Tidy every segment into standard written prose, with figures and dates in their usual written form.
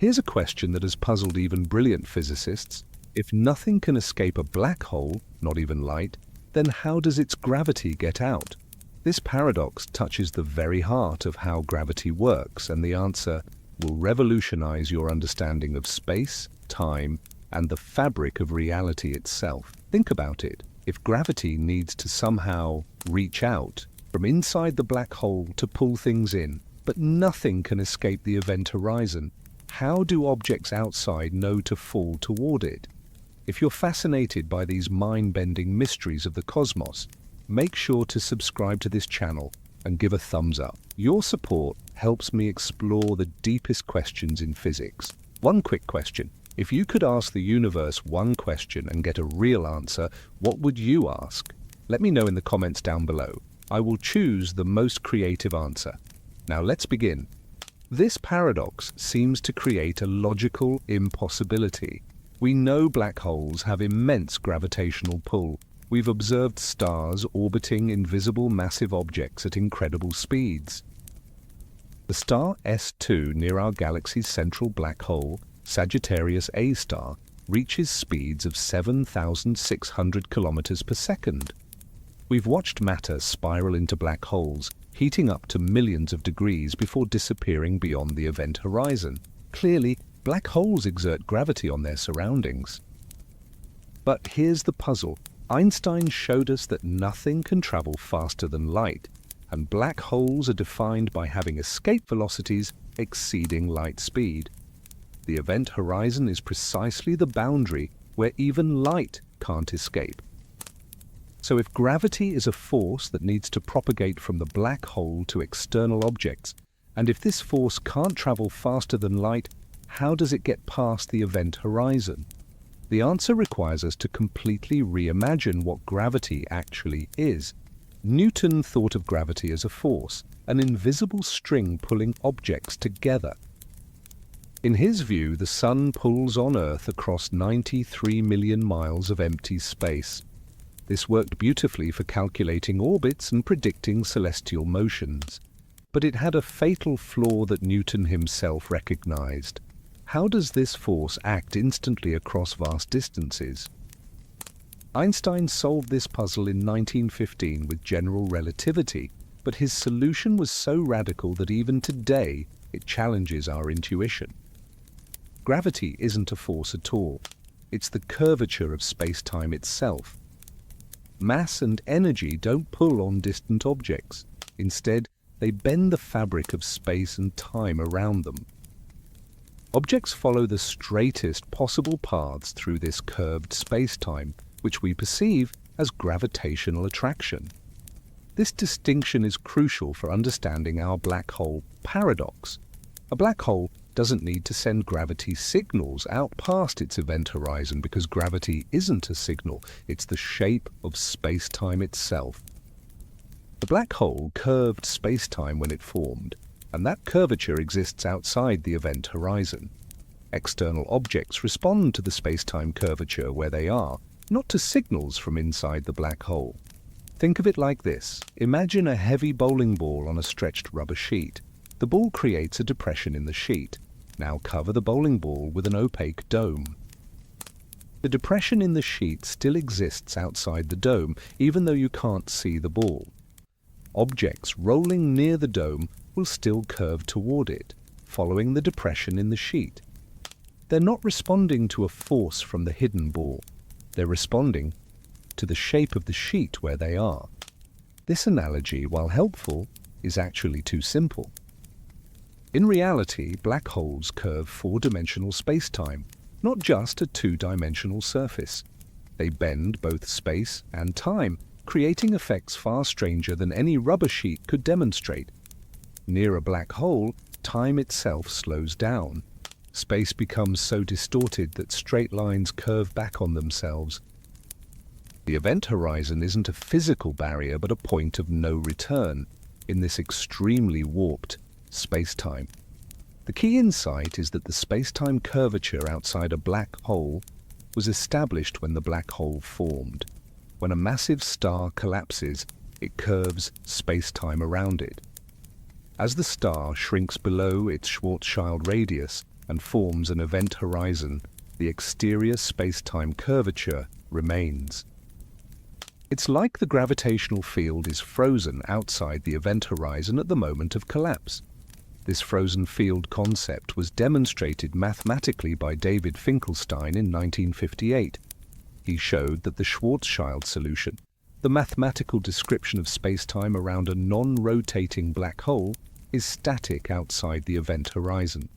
Here's a question that has puzzled even brilliant physicists. If nothing can escape a black hole, not even light, then how does its gravity get out? This paradox touches the very heart of how gravity works, and the answer will revolutionize your understanding of space, time, and the fabric of reality itself. Think about it. If gravity needs to somehow reach out from inside the black hole to pull things in, but nothing can escape the event horizon, how do objects outside know to fall toward it? If you're fascinated by these mind-bending mysteries of the cosmos, make sure to subscribe to this channel and give a thumbs up. Your support helps me explore the deepest questions in physics. One quick question. If you could ask the universe one question and get a real answer, what would you ask? Let me know in the comments down below. I will choose the most creative answer. Now let's begin. This paradox seems to create a logical impossibility. We know black holes have immense gravitational pull. We've observed stars orbiting invisible massive objects at incredible speeds. The star S2 near our galaxy's central black hole, Sagittarius A star, reaches speeds of 7,600 kilometers per second. We've watched matter spiral into black holes, heating up to millions of degrees before disappearing beyond the event horizon. Clearly, black holes exert gravity on their surroundings. But here's the puzzle. Einstein showed us that nothing can travel faster than light, and black holes are defined by having escape velocities exceeding light speed. The event horizon is precisely the boundary where even light can't escape. So if gravity is a force that needs to propagate from the black hole to external objects, and if this force can't travel faster than light, how does it get past the event horizon? The answer requires us to completely reimagine what gravity actually is. Newton thought of gravity as a force, an invisible string pulling objects together. In his view, the sun pulls on Earth across 93 million miles of empty space. This worked beautifully for calculating orbits and predicting celestial motions. But it had a fatal flaw that Newton himself recognized. How does this force act instantly across vast distances? Einstein solved this puzzle in 1915 with general relativity, but his solution was so radical that even today it challenges our intuition. Gravity isn't a force at all. It's the curvature of space-time itself. Mass and energy don't pull on distant objects. Instead, they bend the fabric of space and time around them. Objects follow the straightest possible paths through this curved space-time, which we perceive as gravitational attraction. This distinction is crucial for understanding our black hole paradox. A black hole doesn't need to send gravity signals out past its event horizon because gravity isn't a signal, it's the shape of space-time itself. The black hole curved space-time when it formed, and that curvature exists outside the event horizon. External objects respond to the space-time curvature where they are, not to signals from inside the black hole. Think of it like this. Imagine a heavy bowling ball on a stretched rubber sheet. The ball creates a depression in the sheet. Now cover the bowling ball with an opaque dome. The depression in the sheet still exists outside the dome, even though you can't see the ball. Objects rolling near the dome will still curve toward it, following the depression in the sheet. They're not responding to a force from the hidden ball. They're responding to the shape of the sheet where they are. This analogy, while helpful, is actually too simple. In reality, black holes curve four-dimensional space-time, not just a two-dimensional surface. They bend both space and time, creating effects far stranger than any rubber sheet could demonstrate. Near a black hole, time itself slows down. Space becomes so distorted that straight lines curve back on themselves. The event horizon isn't a physical barrier but a point of no return in this extremely warped space-time. The key insight is that the space-time curvature outside a black hole was established when the black hole formed. When a massive star collapses, it curves space-time around it. As the star shrinks below its Schwarzschild radius, and forms an event horizon, the exterior space-time curvature remains. It's like the gravitational field is frozen outside the event horizon at the moment of collapse. This frozen field concept was demonstrated mathematically by David Finkelstein in 1958. He showed that the Schwarzschild solution, the mathematical description of spacetime around a non-rotating black hole, is static outside the event horizon.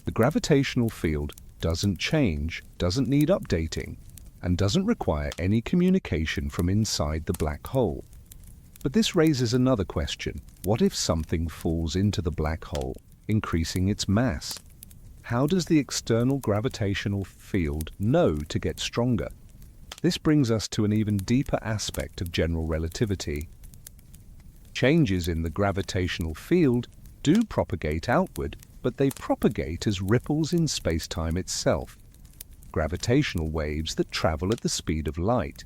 The gravitational field doesn't change, doesn't need updating, and doesn't require any communication from inside the black hole. But this raises another question. What if something falls into the black hole, increasing its mass? How does the external gravitational field know to get stronger? This brings us to an even deeper aspect of general relativity. Changes in the gravitational field do propagate outward, but they propagate as ripples in spacetime itself, gravitational waves that travel at the speed of light.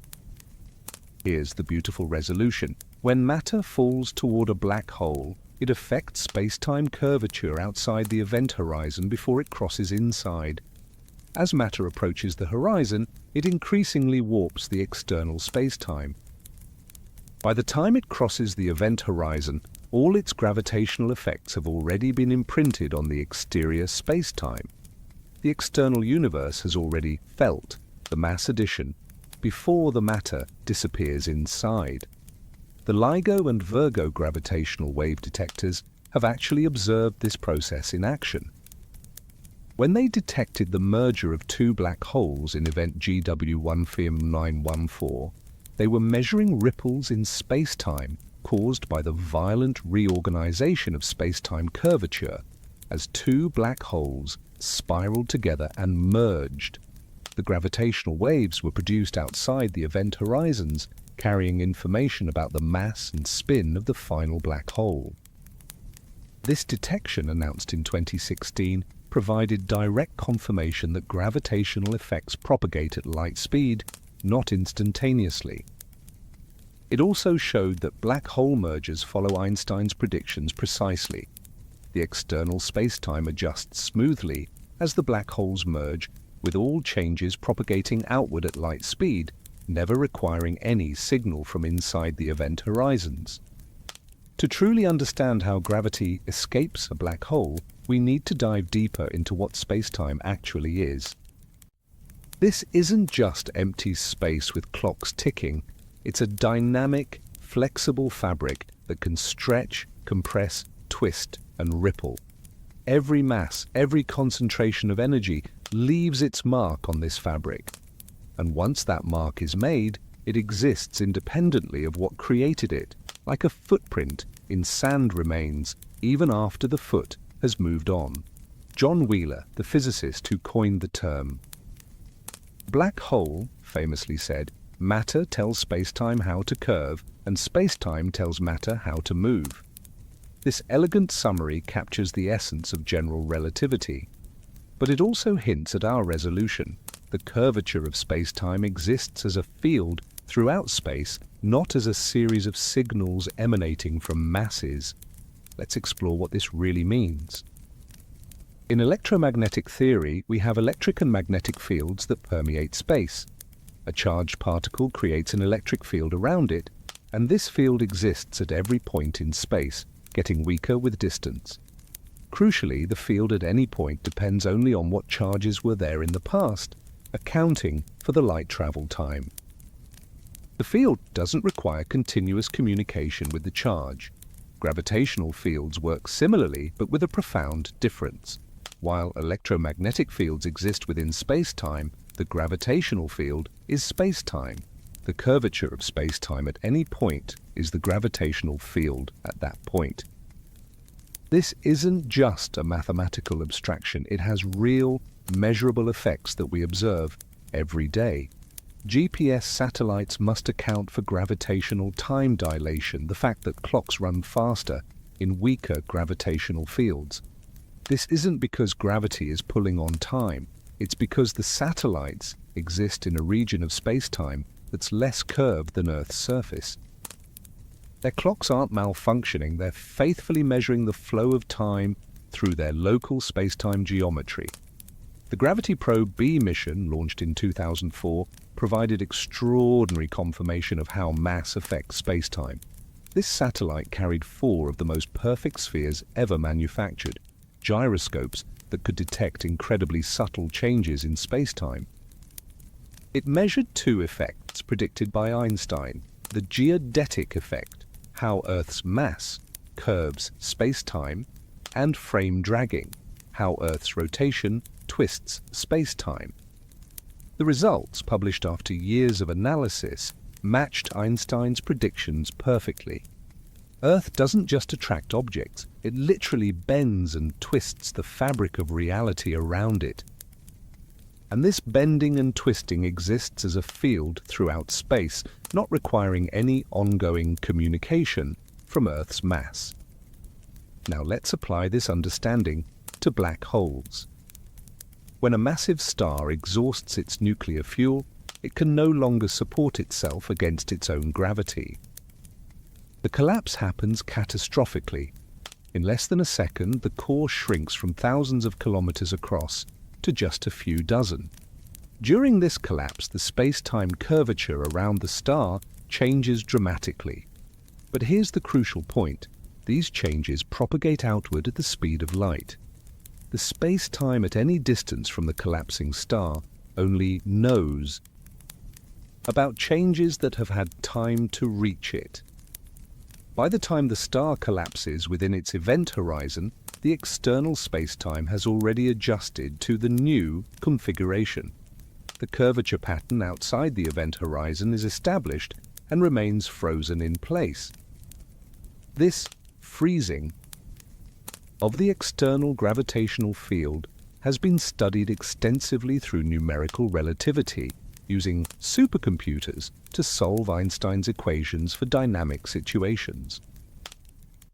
Here's the beautiful resolution. When matter falls toward a black hole, it affects spacetime curvature outside the event horizon before it crosses inside. As matter approaches the horizon, it increasingly warps the external spacetime. By the time it crosses the event horizon, all its gravitational effects have already been imprinted on the exterior spacetime. The external universe has already felt the mass addition before the matter disappears inside. The LIGO and Virgo gravitational wave detectors have actually observed this process in action. When they detected the merger of two black holes in event GW1F914, they were measuring ripples in spacetime caused by the violent reorganization of spacetime curvature as two black holes spiraled together and merged. The gravitational waves were produced outside the event horizons, carrying information about the mass and spin of the final black hole. This detection, announced in 2016, provided direct confirmation that gravitational effects propagate at light speed, not instantaneously. It also showed that black hole mergers follow Einstein's predictions precisely. The external spacetime adjusts smoothly as the black holes merge, with all changes propagating outward at light speed, never requiring any signal from inside the event horizons. To truly understand how gravity escapes a black hole, we need to dive deeper into what spacetime actually is. This isn't just empty space with clocks ticking. It's a dynamic, flexible fabric that can stretch, compress, twist, and ripple. Every mass, every concentration of energy leaves its mark on this fabric. And once that mark is made, it exists independently of what created it, like a footprint in sand remains, even after the foot has moved on. John Wheeler, the physicist who coined the term. Black hole famously said, "Matter tells spacetime how to curve, and spacetime tells matter how to move." This elegant summary captures the essence of general relativity. But it also hints at our resolution. The curvature of spacetime exists as a field throughout space, not as a series of signals emanating from masses. Let's explore what this really means. In electromagnetic theory, we have electric and magnetic fields that permeate space. A charged particle creates an electric field around it, and this field exists at every point in space, getting weaker with distance. Crucially, the field at any point depends only on what charges were there in the past, accounting for the light travel time. The field doesn't require continuous communication with the charge. Gravitational fields work similarly, but with a profound difference. While electromagnetic fields exist within space-time, the gravitational field is space-time. The curvature of space-time at any point is the gravitational field at that point. This isn't just a mathematical abstraction. It has real, measurable effects that we observe every day. GPS satellites must account for gravitational time dilation, the fact that clocks run faster in weaker gravitational fields. This isn't because gravity is pulling on time. It's because the satellites exist in a region of space-time that's less curved than Earth's surface. Their clocks aren't malfunctioning. They're faithfully measuring the flow of time through their local spacetime geometry. The Gravity Probe B mission, launched in 2004, provided extraordinary confirmation of how mass affects spacetime. This satellite carried 4 of the most perfect spheres ever manufactured, gyroscopes that could detect incredibly subtle changes in spacetime. It measured 2 effects predicted by Einstein: the geodetic effect, how Earth's mass curves spacetime, and frame dragging, how Earth's rotation twists spacetime. The results, published after years of analysis, matched Einstein's predictions perfectly. Earth doesn't just attract objects, it literally bends and twists the fabric of reality around it. And this bending and twisting exists as a field throughout space, not requiring any ongoing communication from Earth's mass. Now let's apply this understanding to black holes. When a massive star exhausts its nuclear fuel, it can no longer support itself against its own gravity. The collapse happens catastrophically. In less than a second, the core shrinks from thousands of kilometers across to just a few dozen. During this collapse, the space-time curvature around the star changes dramatically. But here's the crucial point. These changes propagate outward at the speed of light. The space-time at any distance from the collapsing star only knows about changes that have had time to reach it. By the time the star collapses within its event horizon, the external space-time has already adjusted to the new configuration. The curvature pattern outside the event horizon is established and remains frozen in place. This freezing of the external gravitational field has been studied extensively through numerical relativity, using supercomputers to solve Einstein's equations for dynamic situations.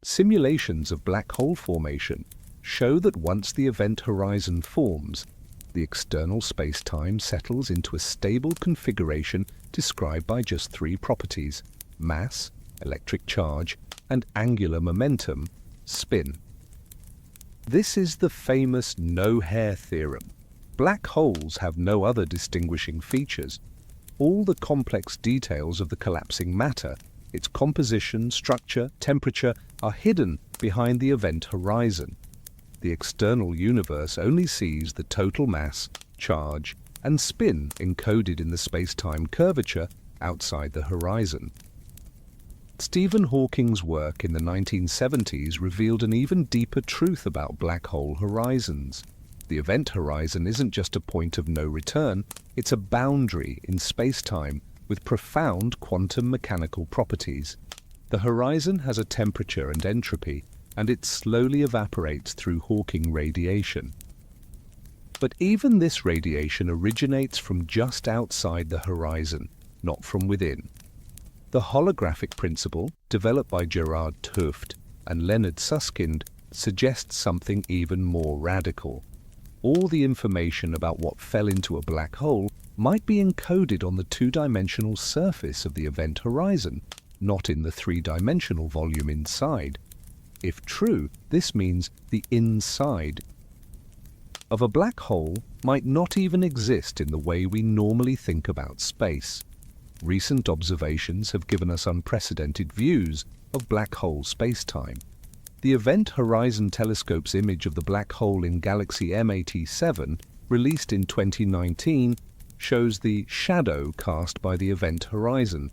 Simulations of black hole formation show that once the event horizon forms, the external space-time settles into a stable configuration described by just 3 properties: mass, electric charge, and angular momentum, spin. This is the famous no-hair theorem. Black holes have no other distinguishing features. All the complex details of the collapsing matter, its composition, structure, temperature, are hidden behind the event horizon. The external universe only sees the total mass, charge, and spin encoded in the space-time curvature outside the horizon. Stephen Hawking's work in the 1970s revealed an even deeper truth about black hole horizons. The event horizon isn't just a point of no return, it's a boundary in space-time with profound quantum mechanical properties. The horizon has a temperature and entropy, and it slowly evaporates through Hawking radiation. But even this radiation originates from just outside the horizon, not from within. The holographic principle, developed by Gerard 't Hooft and Leonard Susskind, suggests something even more radical. All the information about what fell into a black hole might be encoded on the 2-dimensional surface of the event horizon, not in the 3-dimensional volume inside. If true, this means the inside of a black hole might not even exist in the way we normally think about space. Recent observations have given us unprecedented views of black hole spacetime. The Event Horizon Telescope's image of the black hole in galaxy M87, released in 2019, shows the shadow cast by the event horizon.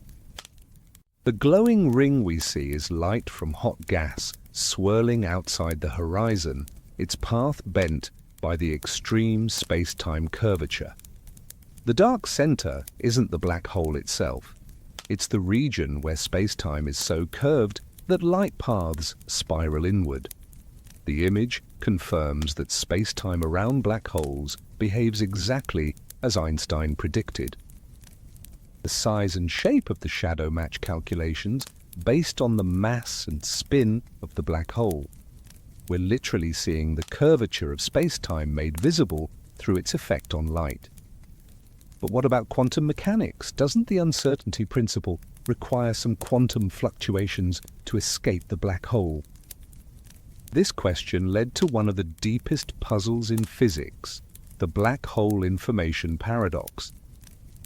The glowing ring we see is light from hot gas swirling outside the horizon, its path bent by the extreme space-time curvature. The dark center isn't the black hole itself. It's the region where space-time is so curved that light paths spiral inward. The image confirms that space-time around black holes behaves exactly as Einstein predicted. The size and shape of the shadow match calculations based on the mass and spin of the black hole. We're literally seeing the curvature of space-time made visible through its effect on light. But what about quantum mechanics? Doesn't the uncertainty principle require some quantum fluctuations to escape the black hole? This question led to one of the deepest puzzles in physics, the black hole information paradox.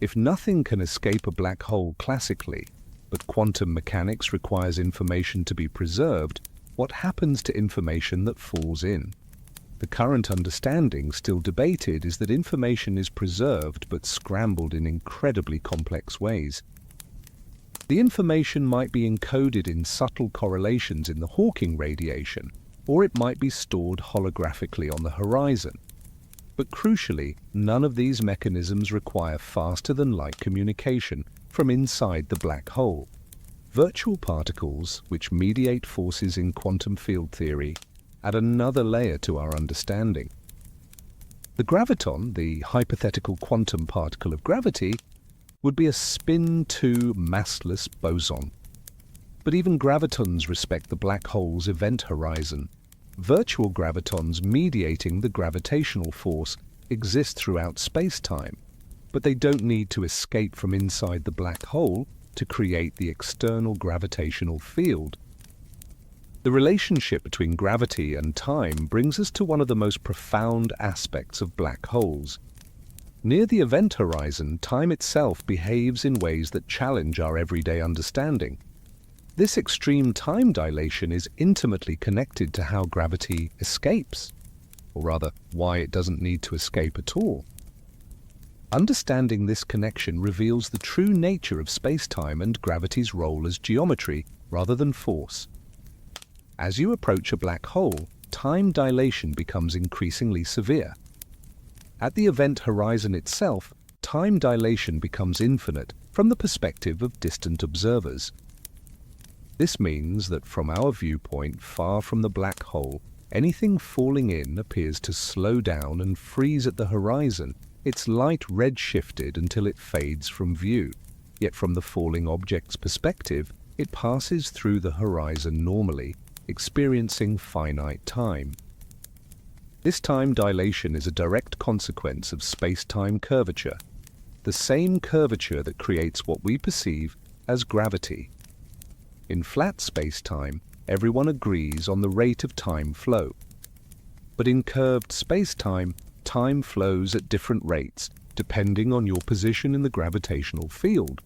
If nothing can escape a black hole classically, but quantum mechanics requires information to be preserved, what happens to information that falls in? The current understanding, still debated, is that information is preserved but scrambled in incredibly complex ways. The information might be encoded in subtle correlations in the Hawking radiation, or it might be stored holographically on the horizon. But crucially, none of these mechanisms require faster-than-light communication from inside the black hole. Virtual particles, which mediate forces in quantum field theory, add another layer to our understanding. The graviton, the hypothetical quantum particle of gravity, would be a spin-2 massless boson. But even gravitons respect the black hole's event horizon. Virtual gravitons mediating the gravitational force exist throughout space-time, but they don't need to escape from inside the black hole to create the external gravitational field. The relationship between gravity and time brings us to one of the most profound aspects of black holes. Near the event horizon, time itself behaves in ways that challenge our everyday understanding. This extreme time dilation is intimately connected to how gravity escapes, or rather, why it doesn't need to escape at all. Understanding this connection reveals the true nature of space-time and gravity's role as geometry rather than force. As you approach a black hole, time dilation becomes increasingly severe. At the event horizon itself, time dilation becomes infinite from the perspective of distant observers. This means that from our viewpoint far from the black hole, anything falling in appears to slow down and freeze at the horizon, its light red-shifted until it fades from view. Yet from the falling object's perspective, it passes through the horizon normally, experiencing finite time. This time dilation is a direct consequence of space-time curvature, the same curvature that creates what we perceive as gravity. In flat space-time, everyone agrees on the rate of time flow. But in curved space-time, time flows at different rates, depending on your position in the gravitational field.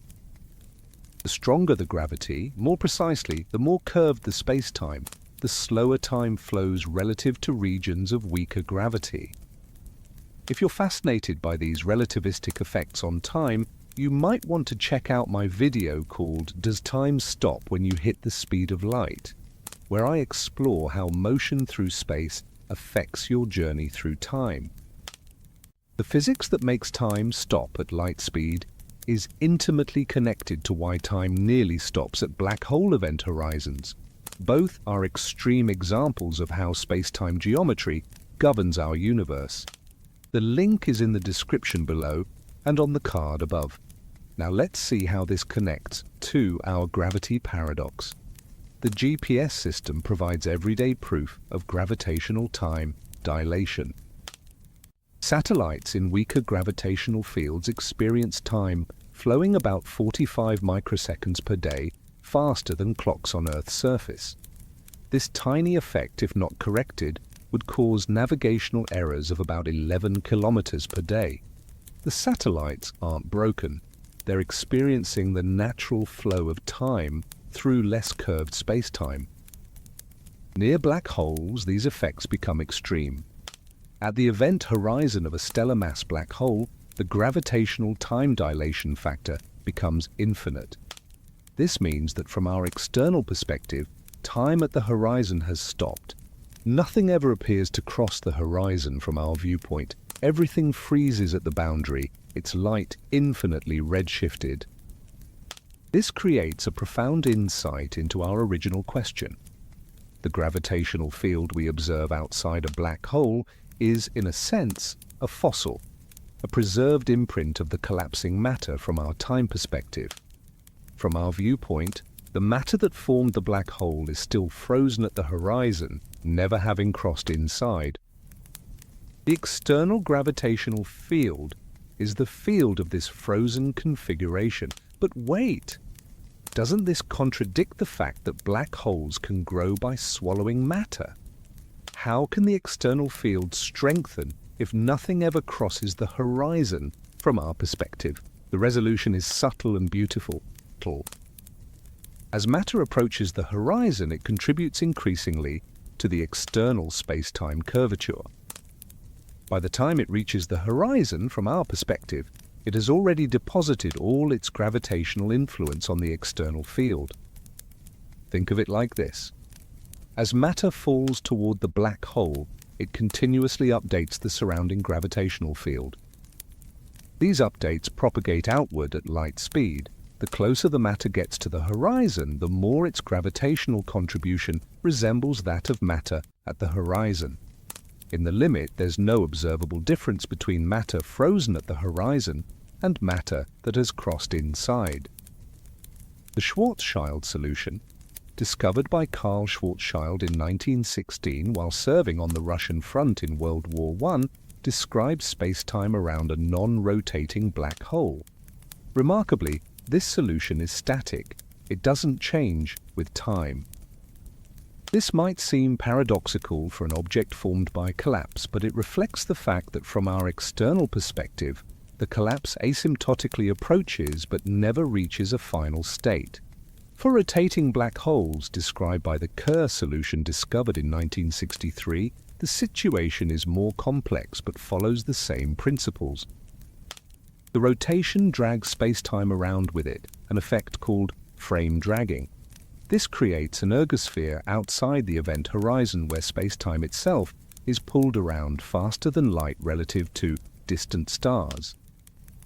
The stronger the gravity, more precisely, the more curved the space-time, the slower time flows relative to regions of weaker gravity. If you're fascinated by these relativistic effects on time, you might want to check out my video called "Does Time Stop When You Hit the Speed of Light?", where I explore how motion through space affects your journey through time. The physics that makes time stop at light speed is intimately connected to why time nearly stops at black hole event horizons. Both are extreme examples of how space-time geometry governs our universe. The link is in the description below and on the card above. Now let's see how this connects to our gravity paradox. The GPS system provides everyday proof of gravitational time dilation. Satellites in weaker gravitational fields experience time flowing about 45 microseconds per day faster than clocks on Earth's surface. This tiny effect, if not corrected, would cause navigational errors of about 11 kilometers per day. The satellites aren't broken. They're experiencing the natural flow of time through less curved space-time. Near black holes, these effects become extreme. At the event horizon of a stellar mass black hole, the gravitational time dilation factor becomes infinite. This means that from our external perspective, time at the horizon has stopped. Nothing ever appears to cross the horizon from our viewpoint. Everything freezes at the boundary, its light infinitely redshifted. This creates a profound insight into our original question. The gravitational field we observe outside a black hole is, in a sense, a fossil, a preserved imprint of the collapsing matter from our time perspective. From our viewpoint, the matter that formed the black hole is still frozen at the horizon, never having crossed inside. The external gravitational field is the field of this frozen configuration. But wait! Doesn't this contradict the fact that black holes can grow by swallowing matter? how can the external field strengthen if nothing ever crosses the horizon from our perspective? The resolution is subtle and beautiful. As matter approaches the horizon, it contributes increasingly to the external space-time curvature. By the time it reaches the horizon, from our perspective, it has already deposited all its gravitational influence on the external field. Think of it like this. As matter falls toward the black hole, it continuously updates the surrounding gravitational field. These updates propagate outward at light speed. The closer the matter gets to the horizon, the more its gravitational contribution resembles that of matter at the horizon. In the limit, there's no observable difference between matter frozen at the horizon and matter that has crossed inside. The Schwarzschild solution, discovered by Carl Schwarzschild in 1916 while serving on the Russian front in World War I, describes space-time around a non-rotating black hole. Remarkably, this solution is static. It doesn't change with time. This might seem paradoxical for an object formed by collapse, but it reflects the fact that from our external perspective, the collapse asymptotically approaches but never reaches a final state. For rotating black holes, described by the Kerr solution discovered in 1963, the situation is more complex but follows the same principles. The rotation drags space-time around with it, an effect called frame dragging. This creates an ergosphere outside the event horizon where space-time itself is pulled around faster than light relative to distant stars.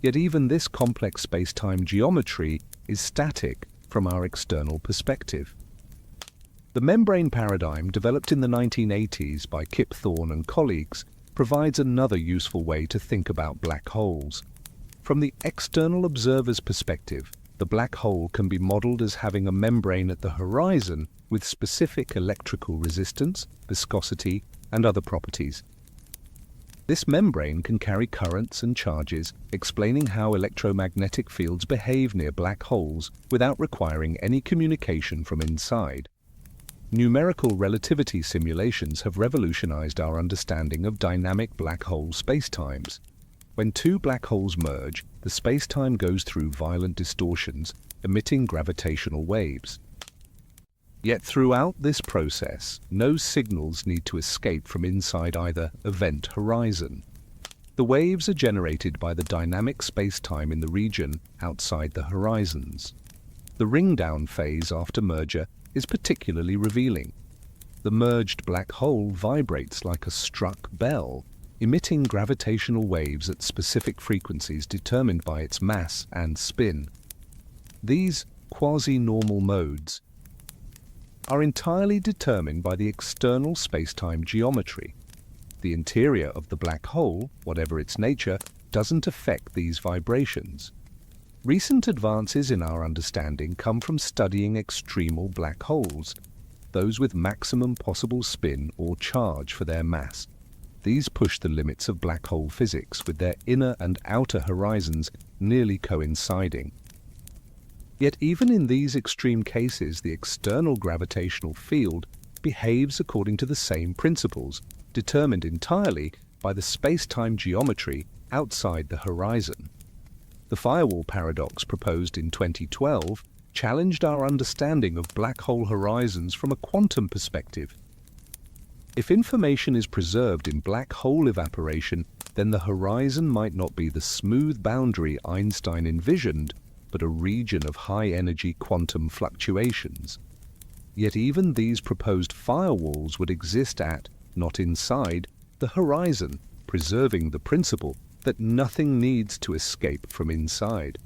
Yet even this complex space-time geometry is static from our external perspective. The membrane paradigm, developed in the 1980s by Kip Thorne and colleagues, provides another useful way to think about black holes. From the external observer's perspective, the black hole can be modeled as having a membrane at the horizon with specific electrical resistance, viscosity, and other properties. This membrane can carry currents and charges, explaining how electromagnetic fields behave near black holes without requiring any communication from inside. Numerical relativity simulations have revolutionized our understanding of dynamic black hole spacetimes. When two black holes merge, the spacetime goes through violent distortions, emitting gravitational waves. Yet throughout this process, no signals need to escape from inside either event horizon. The waves are generated by the dynamic spacetime in the region outside the horizons. The ring-down phase after merger is particularly revealing. The merged black hole vibrates like a struck bell, emitting gravitational waves at specific frequencies determined by its mass and spin. These quasi-normal modes are entirely determined by the external spacetime geometry. The interior of the black hole, whatever its nature, doesn't affect these vibrations. Recent advances in our understanding come from studying extremal black holes, those with maximum possible spin or charge for their mass. These push the limits of black hole physics, with their inner and outer horizons nearly coinciding. Yet even in these extreme cases, the external gravitational field behaves according to the same principles, determined entirely by the space-time geometry outside the horizon. The firewall paradox proposed in 2012 challenged our understanding of black hole horizons from a quantum perspective. If information is preserved in black hole evaporation, then the horizon might not be the smooth boundary Einstein envisioned, but a region of high-energy quantum fluctuations. Yet even these proposed firewalls would exist at, not inside, the horizon, preserving the principle that nothing needs to escape from inside.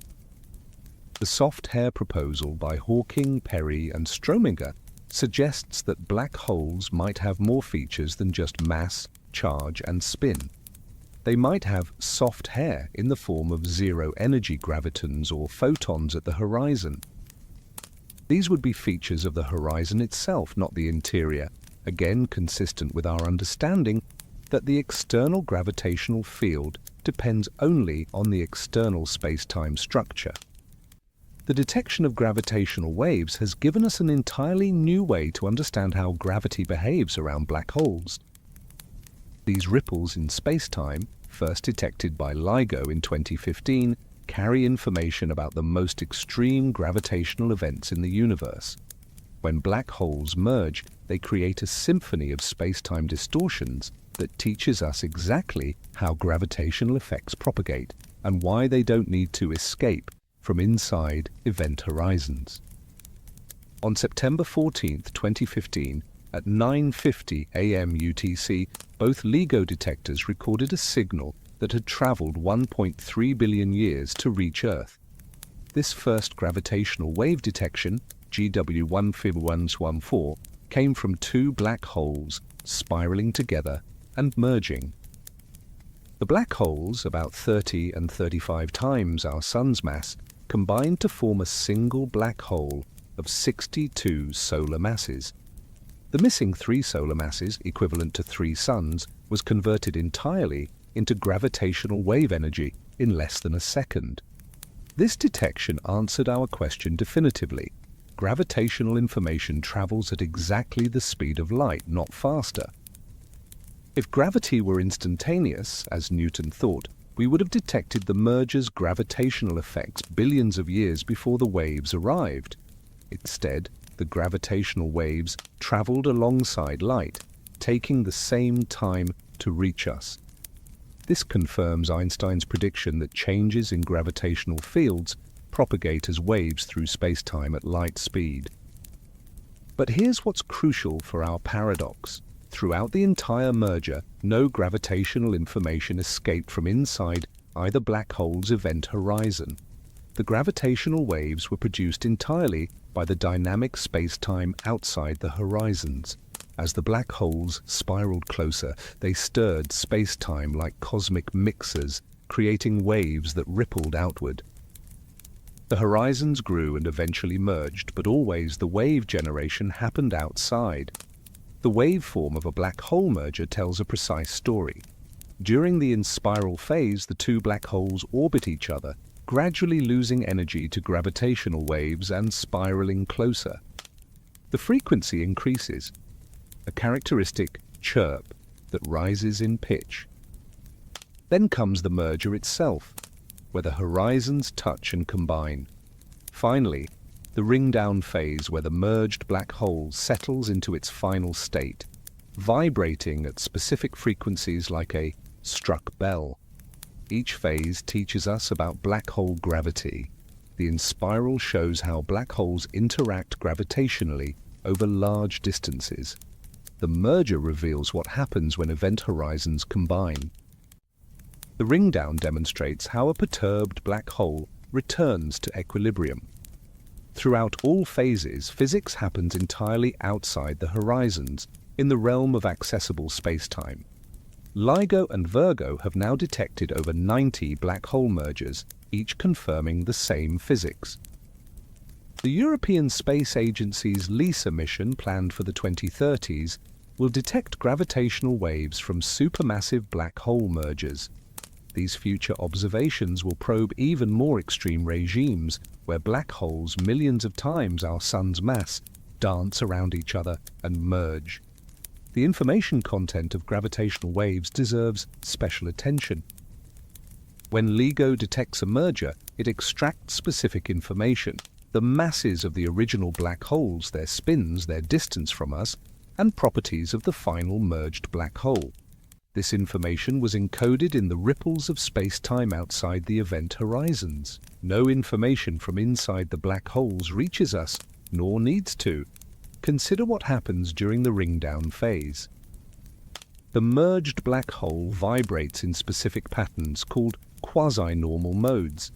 The soft hair proposal by Hawking, Perry, and Strominger suggests that black holes might have more features than just mass, charge, and spin. They might have soft hair in the form of zero-energy gravitons or photons at the horizon. These would be features of the horizon itself, not the interior, again consistent with our understanding that the external gravitational field depends only on the external space-time structure. The detection of gravitational waves has given us an entirely new way to understand how gravity behaves around black holes. These ripples in space-time, first detected by LIGO in 2015, carry information about the most extreme gravitational events in the universe. When black holes merge, they create a symphony of space-time distortions that teaches us exactly how gravitational effects propagate and why they don't need to escape from inside event horizons. On September 14, 2015, at 9:50 a.m. UTC, both LIGO detectors recorded a signal that had traveled 1.3 billion years to reach Earth. This first gravitational wave detection, GW15114, came from two black holes spiraling together and merging. The black holes, about 30 and 35 times our Sun's mass, combined to form a single black hole of 62 solar masses. The missing 3 solar masses, equivalent to 3 suns, was converted entirely into gravitational wave energy in less than a second. This detection answered our question definitively. Gravitational information travels at exactly the speed of light, not faster. If gravity were instantaneous, as Newton thought, we would have detected the merger's gravitational effects billions of years before the waves arrived. Instead, the gravitational waves traveled alongside light, taking the same time to reach us. This confirms Einstein's prediction that changes in gravitational fields propagate as waves through space-time at light speed. But here's what's crucial for our paradox. Throughout the entire merger, no gravitational information escaped from inside either black hole's event horizon. The gravitational waves were produced entirely by the dynamic space-time outside the horizons. As the black holes spiraled closer, they stirred space-time like cosmic mixers, creating waves that rippled outward. The horizons grew and eventually merged, but always the wave generation happened outside. The waveform of a black hole merger tells a precise story. During the in-spiral phase, the two black holes orbit each other, gradually losing energy to gravitational waves and spiraling closer. The frequency increases, a characteristic chirp that rises in pitch. Then comes the merger itself, where the horizons touch and combine. Finally, the ring-down phase where the merged black hole settles into its final state, vibrating at specific frequencies like a struck bell. Each phase teaches us about black hole gravity. The in-spiral shows how black holes interact gravitationally over large distances. The merger reveals what happens when event horizons combine. The ring-down demonstrates how a perturbed black hole returns to equilibrium. Throughout all phases, physics happens entirely outside the horizons, in the realm of accessible space-time. LIGO and Virgo have now detected over 90 black hole mergers, each confirming the same physics. The European Space Agency's LISA mission, planned for the 2030s, will detect gravitational waves from supermassive black hole mergers. These future observations will probe even more extreme regimes where black holes millions of times our Sun's mass dance around each other and merge. The information content of gravitational waves deserves special attention. When LIGO detects a merger, it extracts specific information, the masses of the original black holes, their spins, their distance from us, and properties of the final merged black hole. This information was encoded in the ripples of space-time outside the event horizons. No information from inside the black holes reaches us, nor needs to. Consider what happens during the ring-down phase. The merged black hole vibrates in specific patterns called quasi-normal modes.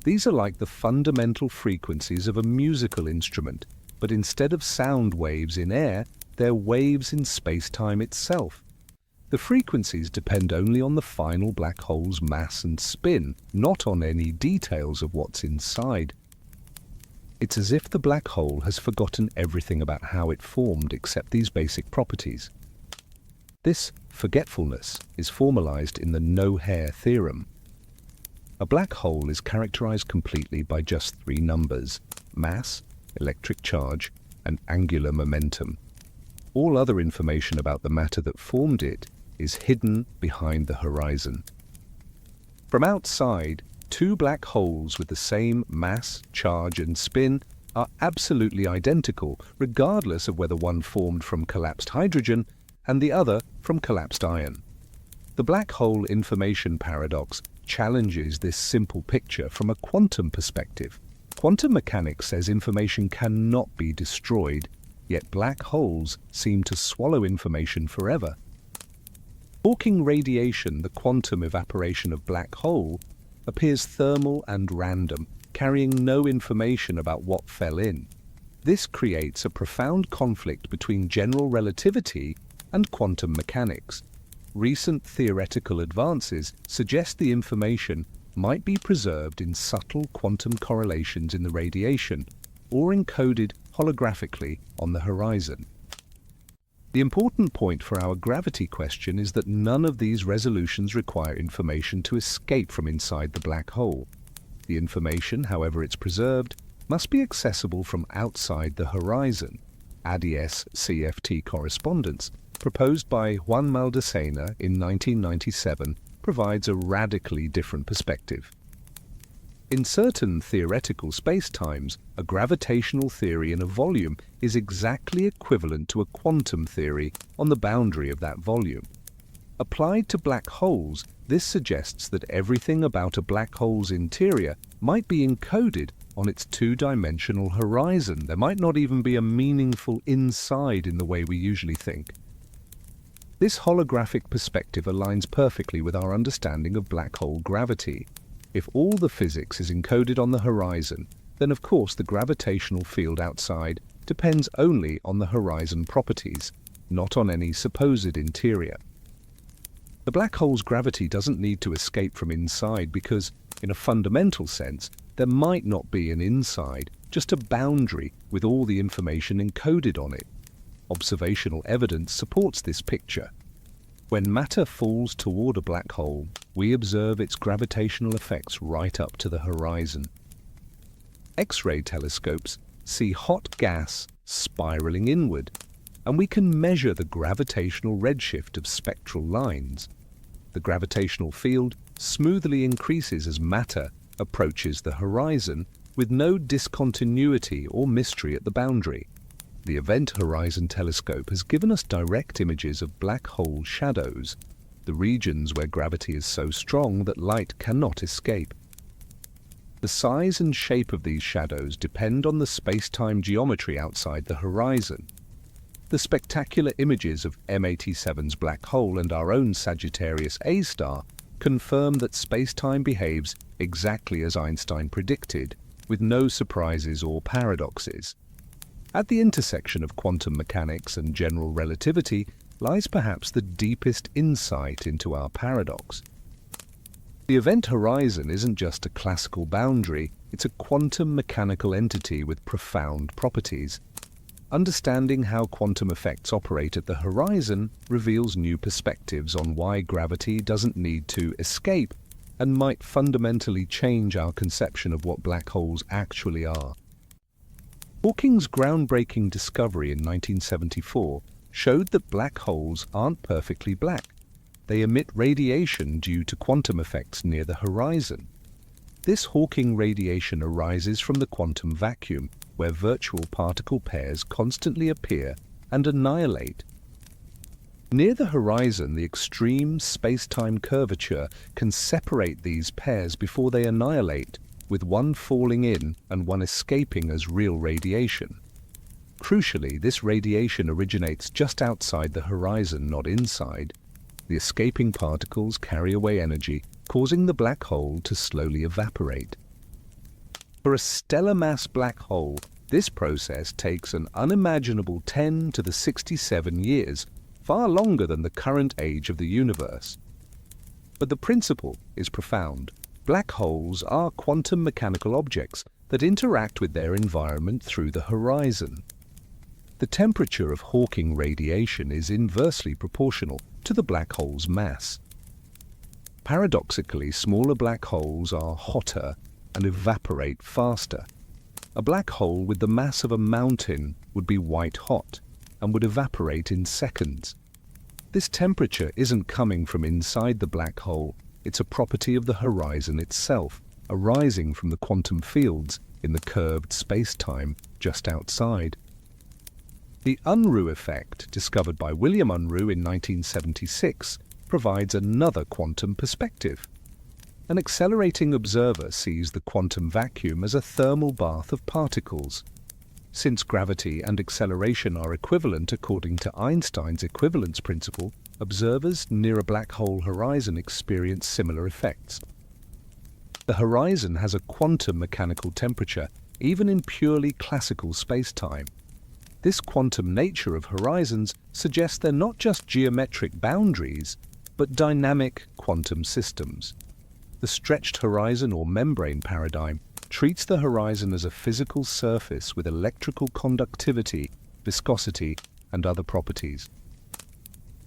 These are like the fundamental frequencies of a musical instrument, but instead of sound waves in air, they're waves in space-time itself. The frequencies depend only on the final black hole's mass and spin, not on any details of what's inside. It's as if the black hole has forgotten everything about how it formed except these basic properties. This forgetfulness is formalized in the no-hair theorem. A black hole is characterized completely by just 3 numbers: mass, electric charge, and angular momentum. All other information about the matter that formed it is hidden behind the horizon. From outside, two black holes with the same mass, charge, and spin are absolutely identical, regardless of whether one formed from collapsed hydrogen and the other from collapsed iron. The black hole information paradox challenges this simple picture from a quantum perspective. Quantum mechanics says information cannot be destroyed, yet black holes seem to swallow information forever. Hawking radiation, the quantum evaporation of black hole, appears thermal and random, carrying no information about what fell in. This creates a profound conflict between general relativity and quantum mechanics. Recent theoretical advances suggest the information might be preserved in subtle quantum correlations in the radiation or encoded holographically on the horizon. The important point for our gravity question is that none of these resolutions require information to escape from inside the black hole. The information, however it's preserved, must be accessible from outside the horizon. ADS-CFT correspondence, proposed by Juan Maldacena in 1997, provides a radically different perspective. In certain theoretical spacetimes, a gravitational theory in a volume is exactly equivalent to a quantum theory on the boundary of that volume. Applied to black holes, this suggests that everything about a black hole's interior might be encoded on its two-dimensional horizon. There might not even be a meaningful inside in the way we usually think. This holographic perspective aligns perfectly with our understanding of black hole gravity. If all the physics is encoded on the horizon, then of course the gravitational field outside depends only on the horizon properties, not on any supposed interior. The black hole's gravity doesn't need to escape from inside because, in a fundamental sense, there might not be an inside, just a boundary with all the information encoded on it. Observational evidence supports this picture. When matter falls toward a black hole, we observe its gravitational effects right up to the horizon. X-ray telescopes see hot gas spiraling inward, and we can measure the gravitational redshift of spectral lines. The gravitational field smoothly increases as matter approaches the horizon, with no discontinuity or mystery at the boundary. The Event Horizon Telescope has given us direct images of black hole shadows, the regions where gravity is so strong that light cannot escape. The size and shape of these shadows depend on the space-time geometry outside the horizon. The spectacular images of M87's black hole and our own Sagittarius A star confirm that space-time behaves exactly as Einstein predicted, with no surprises or paradoxes. At the intersection of quantum mechanics and general relativity lies perhaps the deepest insight into our paradox. The event horizon isn't just a classical boundary, it's a quantum mechanical entity with profound properties. Understanding how quantum effects operate at the horizon reveals new perspectives on why gravity doesn't need to escape and might fundamentally change our conception of what black holes actually are. Hawking's groundbreaking discovery in 1974 showed that black holes aren't perfectly black. They emit radiation due to quantum effects near the horizon. This Hawking radiation arises from the quantum vacuum, where virtual particle pairs constantly appear and annihilate. Near the horizon, the extreme space-time curvature can separate these pairs before they annihilate, with one falling in and one escaping as real radiation. Crucially, this radiation originates just outside the horizon, not inside. The escaping particles carry away energy, causing the black hole to slowly evaporate. For a stellar mass black hole, this process takes an unimaginable 10 to the 67 years, far longer than the current age of the universe. But the principle is profound. Black holes are quantum mechanical objects that interact with their environment through the horizon. The temperature of Hawking radiation is inversely proportional to the black hole's mass. Paradoxically, smaller black holes are hotter and evaporate faster. A black hole with the mass of a mountain would be white hot and would evaporate in seconds. This temperature isn't coming from inside the black hole, it's a property of the horizon itself, arising from the quantum fields in the curved space-time just outside. The Unruh effect, discovered by William Unruh in 1976, provides another quantum perspective. An accelerating observer sees the quantum vacuum as a thermal bath of particles. Since gravity and acceleration are equivalent according to Einstein's equivalence principle, observers near a black hole horizon experience similar effects. The horizon has a quantum mechanical temperature, even in purely classical space-time. This quantum nature of horizons suggests they're not just geometric boundaries, but dynamic quantum systems. The stretched horizon or membrane paradigm treats the horizon as a physical surface with electrical conductivity, viscosity, and other properties.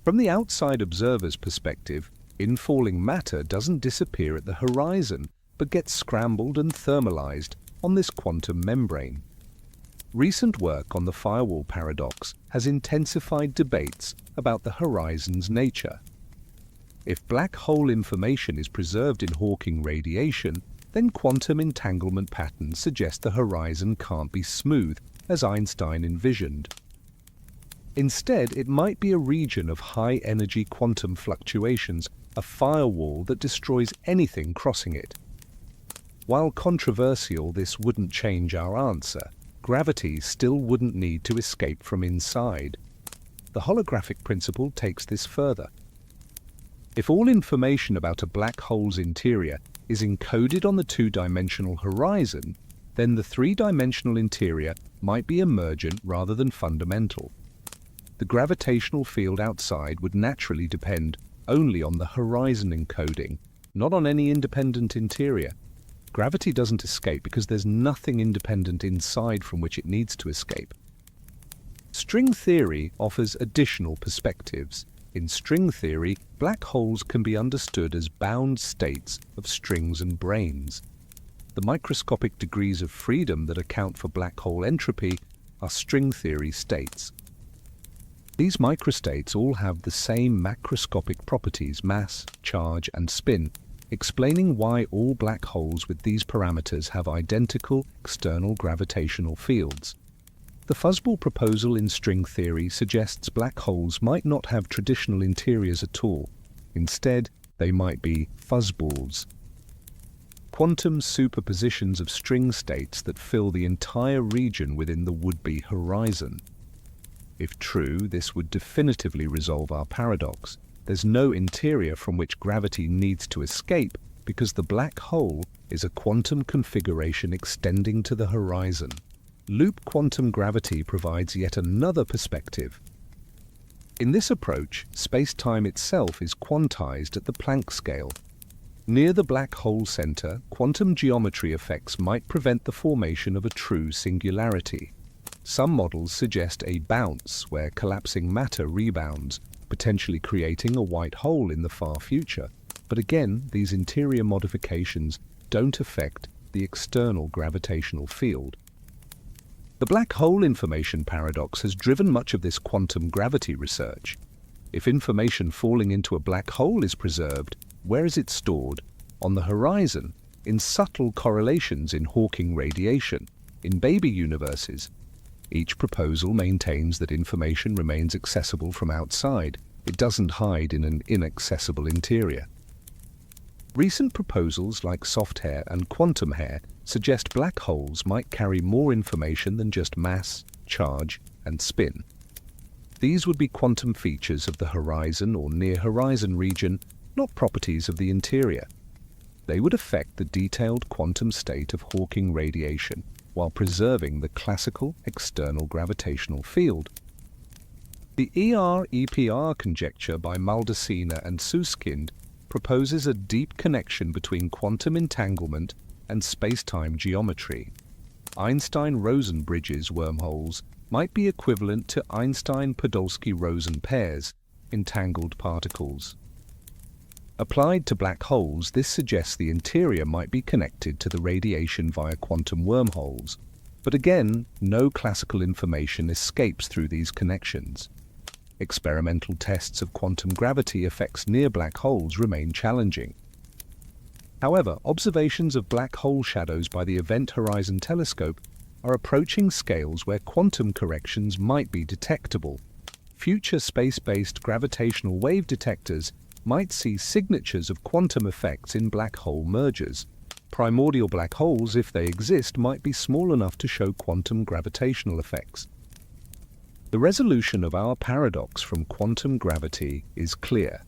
From the outside observer's perspective, infalling matter doesn't disappear at the horizon, but gets scrambled and thermalized on this quantum membrane. Recent work on the firewall paradox has intensified debates about the horizon's nature. If black hole information is preserved in Hawking radiation, then quantum entanglement patterns suggest the horizon can't be smooth, as Einstein envisioned. Instead, it might be a region of high-energy quantum fluctuations, a firewall that destroys anything crossing it. While controversial, this wouldn't change our answer. Gravity still wouldn't need to escape from inside. The holographic principle takes this further. If all information about a black hole's interior is encoded on the two-dimensional horizon, then the three-dimensional interior might be emergent rather than fundamental. The gravitational field outside would naturally depend only on the horizon encoding, not on any independent interior. Gravity doesn't escape because there's nothing independent inside from which it needs to escape. String theory offers additional perspectives. In string theory, black holes can be understood as bound states of strings and branes. The microscopic degrees of freedom that account for black hole entropy are string theory states. These microstates all have the same macroscopic properties, mass, charge, and spin, explaining why all black holes with these parameters have identical external gravitational fields. The fuzzball proposal in string theory suggests black holes might not have traditional interiors at all. Instead, they might be fuzzballs. Quantum superpositions of string states that fill the entire region within the would-be horizon. If true, this would definitively resolve our paradox. There's no interior from which gravity needs to escape because the black hole is a quantum configuration extending to the horizon. Loop quantum gravity provides yet another perspective. In this approach, space-time itself is quantized at the Planck scale. Near the black hole center, quantum geometry effects might prevent the formation of a true singularity. Some models suggest a bounce where collapsing matter rebounds, potentially creating a white hole in the far future. But again, these interior modifications don't affect the external gravitational field. The black hole information paradox has driven much of this quantum gravity research. If information falling into a black hole is preserved, where is it stored? On the horizon, in subtle correlations in Hawking radiation, in baby universes. Each proposal maintains that information remains accessible from outside. It doesn't hide in an inaccessible interior. Recent proposals like soft hair and quantum hair suggest black holes might carry more information than just mass, charge, and spin. These would be quantum features of the horizon or near-horizon region, not properties of the interior. They would affect the detailed quantum state of Hawking radiation while preserving the classical external gravitational field. The ER-EPR conjecture by Maldacena and Susskind proposes a deep connection between quantum entanglement and space-time geometry. Einstein-Rosen bridges wormholes might be equivalent to Einstein-Podolsky-Rosen pairs, entangled particles. Applied to black holes, this suggests the interior might be connected to the radiation via quantum wormholes. But again, no classical information escapes through these connections. experimental tests of quantum gravity effects near black holes remain challenging. However, observations of black hole shadows by the Event Horizon Telescope are approaching scales where quantum corrections might be detectable. Future space-based gravitational wave detectors might see signatures of quantum effects in black hole mergers. Primordial black holes, if they exist, might be small enough to show quantum gravitational effects. The resolution of our paradox from quantum gravity is clear.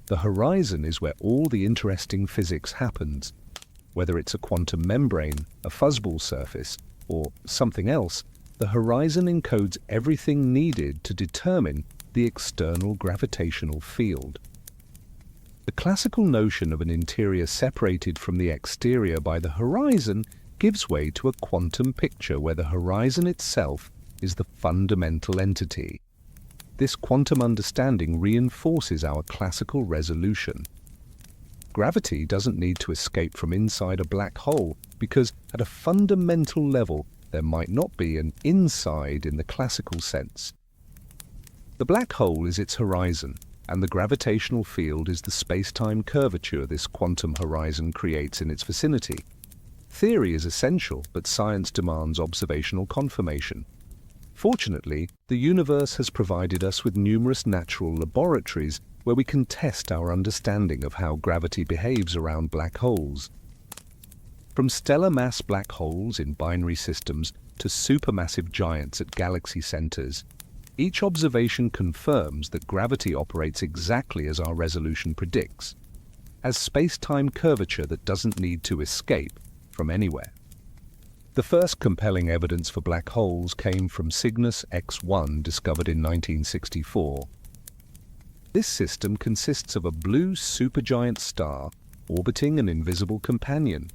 The horizon is where all the interesting physics happens. Whether it's a quantum membrane, a fuzzball surface, or something else, the horizon encodes everything needed to determine the external gravitational field. The classical notion of an interior separated from the exterior by the horizon gives way to a quantum picture where the horizon itself is the fundamental entity. This quantum understanding reinforces our classical resolution. Gravity doesn't need to escape from inside a black hole because at a fundamental level there might not be an inside in the classical sense. The black hole is its horizon, and the gravitational field is the space-time curvature this quantum horizon creates in its vicinity. Theory is essential, but science demands observational confirmation. Fortunately, the universe has provided us with numerous natural laboratories where we can test our understanding of how gravity behaves around black holes. From stellar mass black holes in binary systems to supermassive giants at galaxy centers, each observation confirms that gravity operates exactly as our resolution predicts, as space-time curvature that doesn't need to escape from anywhere. The first compelling evidence for black holes came from Cygnus X1, discovered in 1964. This system consists of a blue supergiant star orbiting an invisible companion.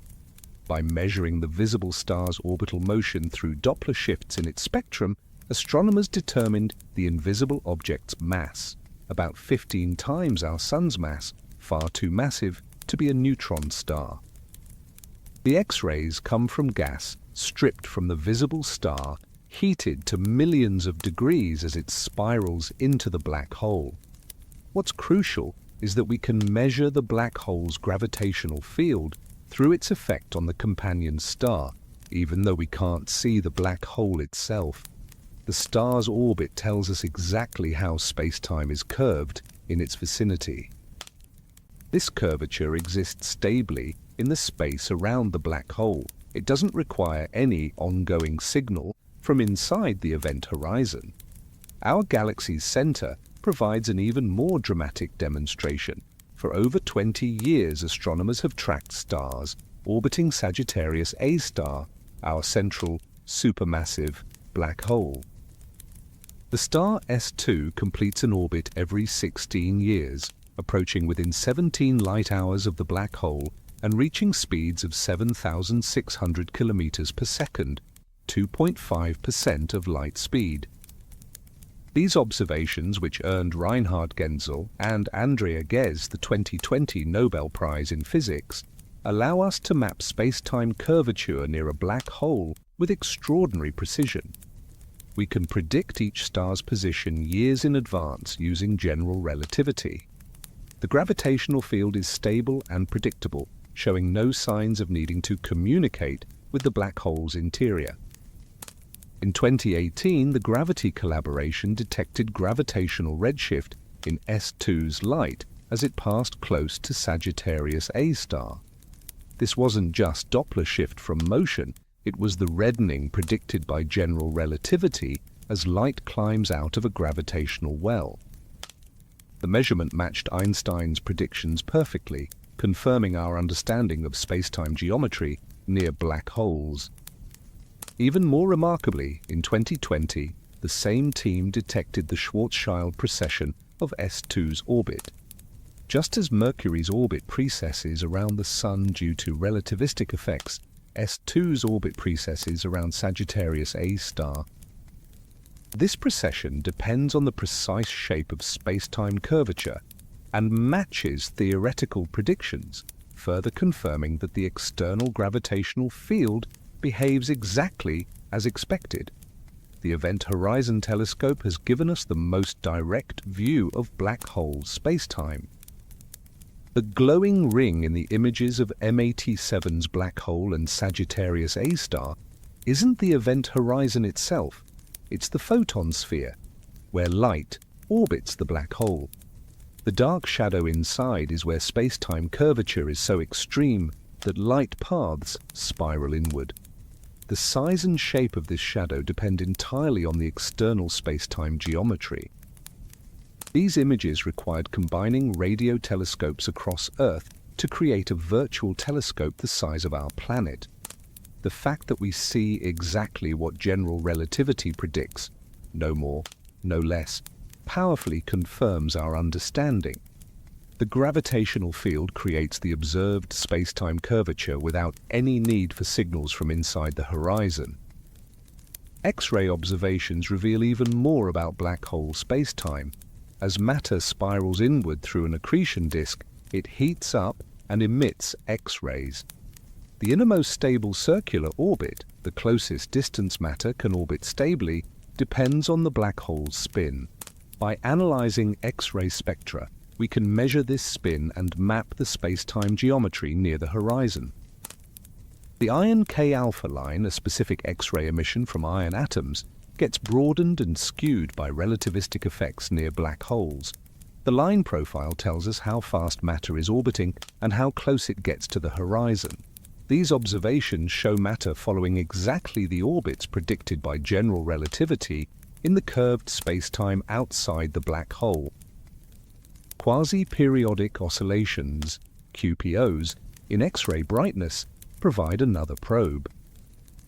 By measuring the visible star's orbital motion through Doppler shifts in its spectrum, astronomers determined the invisible object's mass, about 15 times our Sun's mass, far too massive to be a neutron star. The X-rays come from gas stripped from the visible star, heated to millions of degrees as it spirals into the black hole. What's crucial is that we can measure the black hole's gravitational field through its effect on the companion star, even though we can't see the black hole itself. The star's orbit tells us exactly how space-time is curved in its vicinity. This curvature exists stably in the space around the black hole. It doesn't require any ongoing signal from inside the event horizon. Our galaxy's center provides an even more dramatic demonstration. For over 20 years, astronomers have tracked stars orbiting Sagittarius A star, our central supermassive black hole. The star S2 completes an orbit every 16 years, approaching within 17 light hours of the black hole and reaching speeds of 7,600 kilometers per second, 2.5% of light speed. These observations, which earned Reinhard Genzel and Andrea Ghez the 2020 Nobel Prize in Physics, allow us to map space-time curvature near a black hole with extraordinary precision. We can predict each star's position years in advance using general relativity. The gravitational field is stable and predictable, showing no signs of needing to communicate with the black hole's interior. In 2018, the Gravity Collaboration detected gravitational redshift in S2's light as it passed close to Sagittarius A star. This wasn't just Doppler shift from motion, it was the reddening predicted by general relativity as light climbs out of a gravitational well. The measurement matched Einstein's predictions perfectly, confirming our understanding of spacetime geometry near black holes. Even more remarkably, in 2020, the same team detected the Schwarzschild precession of S2's orbit. Just as Mercury's orbit precesses around the Sun due to relativistic effects, S2's orbit precesses around Sagittarius A star. This precession depends on the precise shape of space-time curvature and matches theoretical predictions, further confirming that the external gravitational field behaves exactly as expected. the Event Horizon Telescope has given us the most direct view of black hole spacetime. The glowing ring in the images of M87's black hole and Sagittarius A star isn't the event horizon itself, it's the photon sphere, where light orbits the black hole. The dark shadow inside is where spacetime curvature is so extreme that light paths spiral inward. The size and shape of this shadow depend entirely on the external spacetime geometry. These images required combining radio telescopes across Earth to create a virtual telescope the size of our planet. The fact that we see exactly what general relativity predicts, no more, no less, powerfully confirms our understanding. The gravitational field creates the observed spacetime curvature without any need for signals from inside the horizon. X-ray observations reveal even more about black hole spacetime. As matter spirals inward through an accretion disk, it heats up and emits X-rays. The innermost stable circular orbit, the closest distance matter can orbit stably, depends on the black hole's spin. By analyzing X-ray spectra, we can measure this spin and map the spacetime geometry near the horizon. The iron K-alpha line, a specific X-ray emission from iron atoms, gets broadened and skewed by relativistic effects near black holes. The line profile tells us how fast matter is orbiting and how close it gets to the horizon. These observations show matter following exactly the orbits predicted by general relativity in the curved spacetime outside the black hole. Quasi-periodic oscillations, QPOs, in X-ray brightness provide another probe.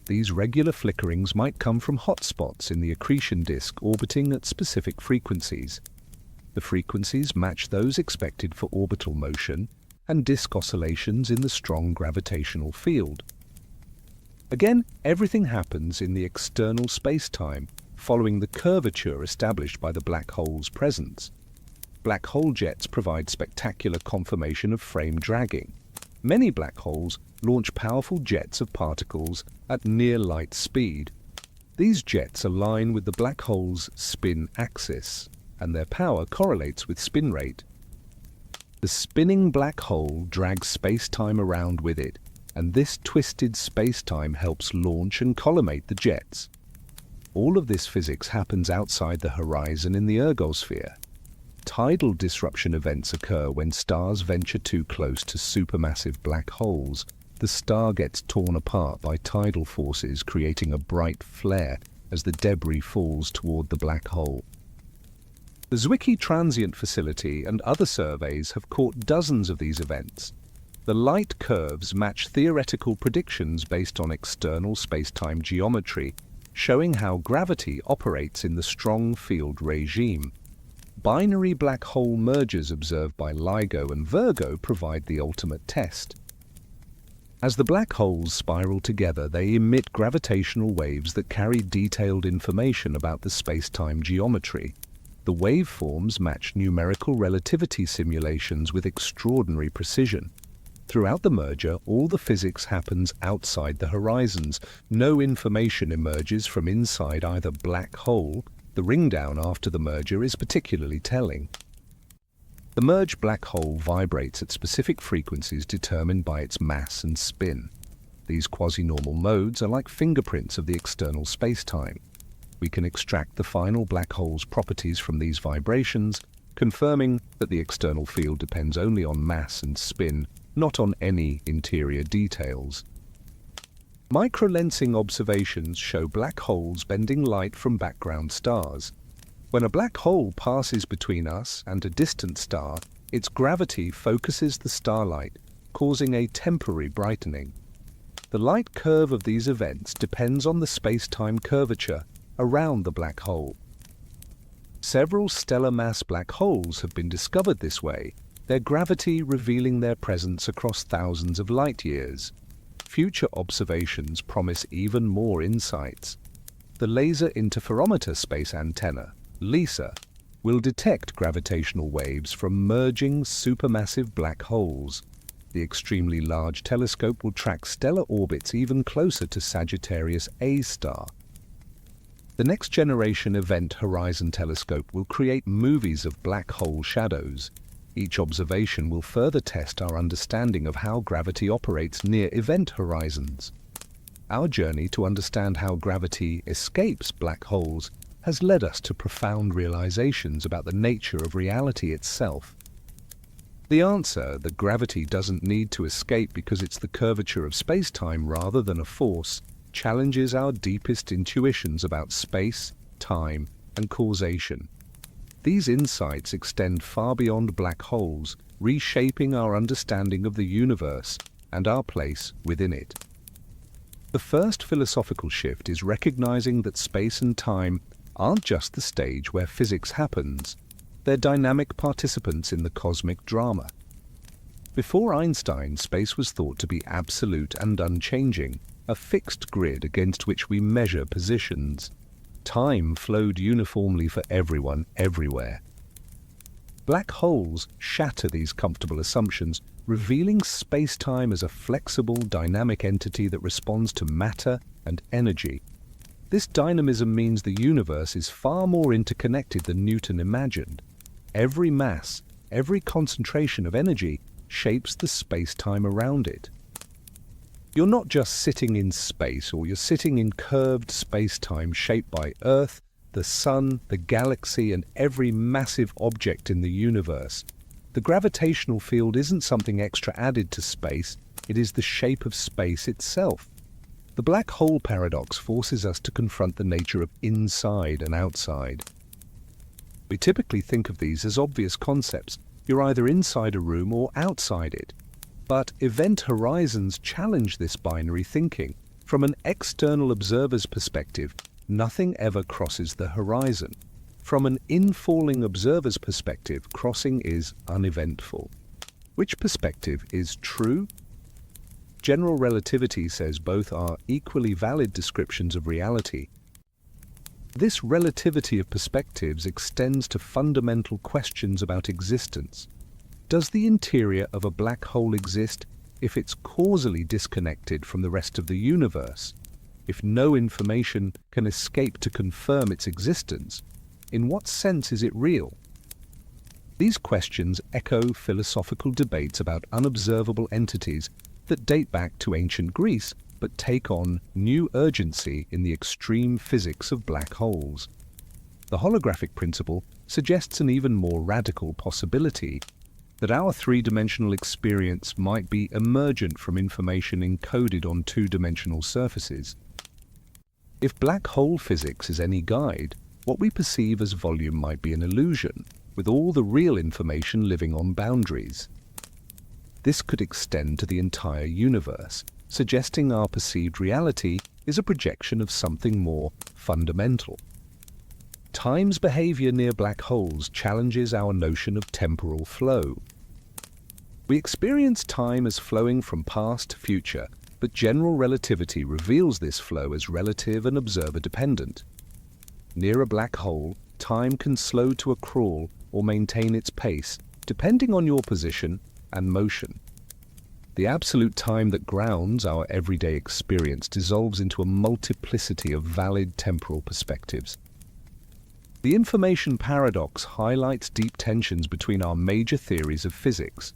These regular flickerings might come from hotspots in the accretion disk orbiting at specific frequencies. The frequencies match those expected for orbital motion and disk oscillations in the strong gravitational field. Again, everything happens in the external spacetime, following the curvature established by the black hole's presence. Black hole jets provide spectacular confirmation of frame dragging. Many black holes launch powerful jets of particles at near light speed. These jets align with the black hole's spin axis, and their power correlates with spin rate. The spinning black hole drags space-time around with it, and this twisted space-time helps launch and collimate the jets. All of this physics happens outside the horizon in the ergosphere. Tidal disruption events occur when stars venture too close to supermassive black holes. The star gets torn apart by tidal forces, creating a bright flare as the debris falls toward the black hole. The Zwicky Transient Facility and other surveys have caught dozens of these events. The light curves match theoretical predictions based on external spacetime geometry, showing how gravity operates in the strong field regime. Binary black hole mergers observed by LIGO and Virgo provide the ultimate test. As the black holes spiral together, they emit gravitational waves that carry detailed information about the spacetime geometry. The waveforms match numerical relativity simulations with extraordinary precision. Throughout the merger, all the physics happens outside the horizons. No information emerges from inside either black hole. The ringdown after the merger is particularly telling. The merged black hole vibrates at specific frequencies determined by its mass and spin. These quasi-normal modes are like fingerprints of the external spacetime. We can extract the final black hole's properties from these vibrations, confirming that the external field depends only on mass and spin, not on any interior details. Microlensing observations show black holes bending light from background stars. When a black hole passes between us and a distant star, its gravity focuses the starlight, causing a temporary brightening. The light curve of these events depends on the space-time curvature around the black hole. Several stellar mass black holes have been discovered this way, their gravity revealing their presence across thousands of light years. Future observations promise even more insights. The Laser Interferometer Space Antenna, LISA, will detect gravitational waves from merging supermassive black holes. The extremely large telescope will track stellar orbits even closer to Sagittarius A star. The next generation Event Horizon Telescope will create movies of black hole shadows. Each observation will further test our understanding of how gravity operates near event horizons. Our journey to understand how gravity escapes black holes has led us to profound realizations about the nature of reality itself. The answer that gravity doesn't need to escape because it's the curvature of space-time rather than a force challenges our deepest intuitions about space, time, and causation. These insights extend far beyond black holes, reshaping our understanding of the universe and our place within it. The first philosophical shift is recognizing that space and time aren't just the stage where physics happens, they're dynamic participants in the cosmic drama. Before Einstein, space was thought to be absolute and unchanging, a fixed grid against which we measure positions. Time flowed uniformly for everyone, everywhere. Black holes shatter these comfortable assumptions, revealing space-time as a flexible, dynamic entity that responds to matter and energy. This dynamism means the universe is far more interconnected than Newton imagined. Every mass, every concentration of energy shapes the space-time around it. You're not just sitting in space, or you're sitting in curved space-time shaped by Earth, the Sun, the galaxy, and every massive object in the universe. The gravitational field isn't something extra added to space, it is the shape of space itself. The black hole paradox forces us to confront the nature of inside and outside. We typically think of these as obvious concepts. You're either inside a room or outside it. But event horizons challenge this binary thinking. From an external observer's perspective, nothing ever crosses the horizon. From an infalling observer's perspective, crossing is uneventful. Which perspective is true? General relativity says both are equally valid descriptions of reality. This relativity of perspectives extends to fundamental questions about existence. Does the interior of a black hole exist if it's causally disconnected from the rest of the universe? If no information can escape to confirm its existence, in what sense is it real? These questions echo philosophical debates about unobservable entities that date back to ancient Greece, but take on new urgency in the extreme physics of black holes. The holographic principle suggests an even more radical possibility, that our three-dimensional experience might be emergent from information encoded on two-dimensional surfaces. If black hole physics is any guide, what we perceive as volume might be an illusion, with all the real information living on boundaries. This could extend to the entire universe, suggesting our perceived reality is a projection of something more fundamental. Time's behavior near black holes challenges our notion of temporal flow. We experience time as flowing from past to future, but general relativity reveals this flow as relative and observer-dependent. Near a black hole, time can slow to a crawl or maintain its pace, depending on your position and motion. The absolute time that grounds our everyday experience dissolves into a multiplicity of valid temporal perspectives. The information paradox highlights deep tensions between our major theories of physics.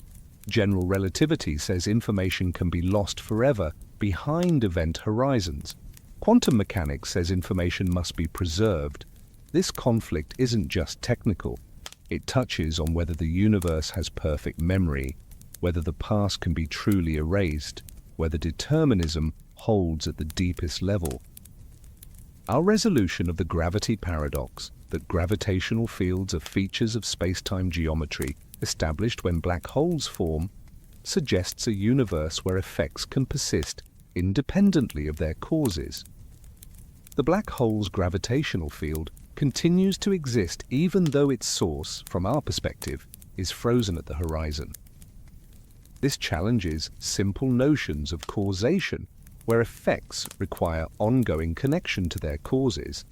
General relativity says information can be lost forever behind event horizons. Quantum mechanics says information must be preserved. This conflict isn't just technical. It touches on whether the universe has perfect memory, whether the past can be truly erased, whether determinism holds at the deepest level. Our resolution of the gravity paradox, that gravitational fields are features of space-time geometry established when black holes form, suggests a universe where effects can persist independently of their causes. The black hole's gravitational field continues to exist even though its source, from our perspective, is frozen at the horizon. This challenges simple notions of causation, where effects require ongoing connection to their causes.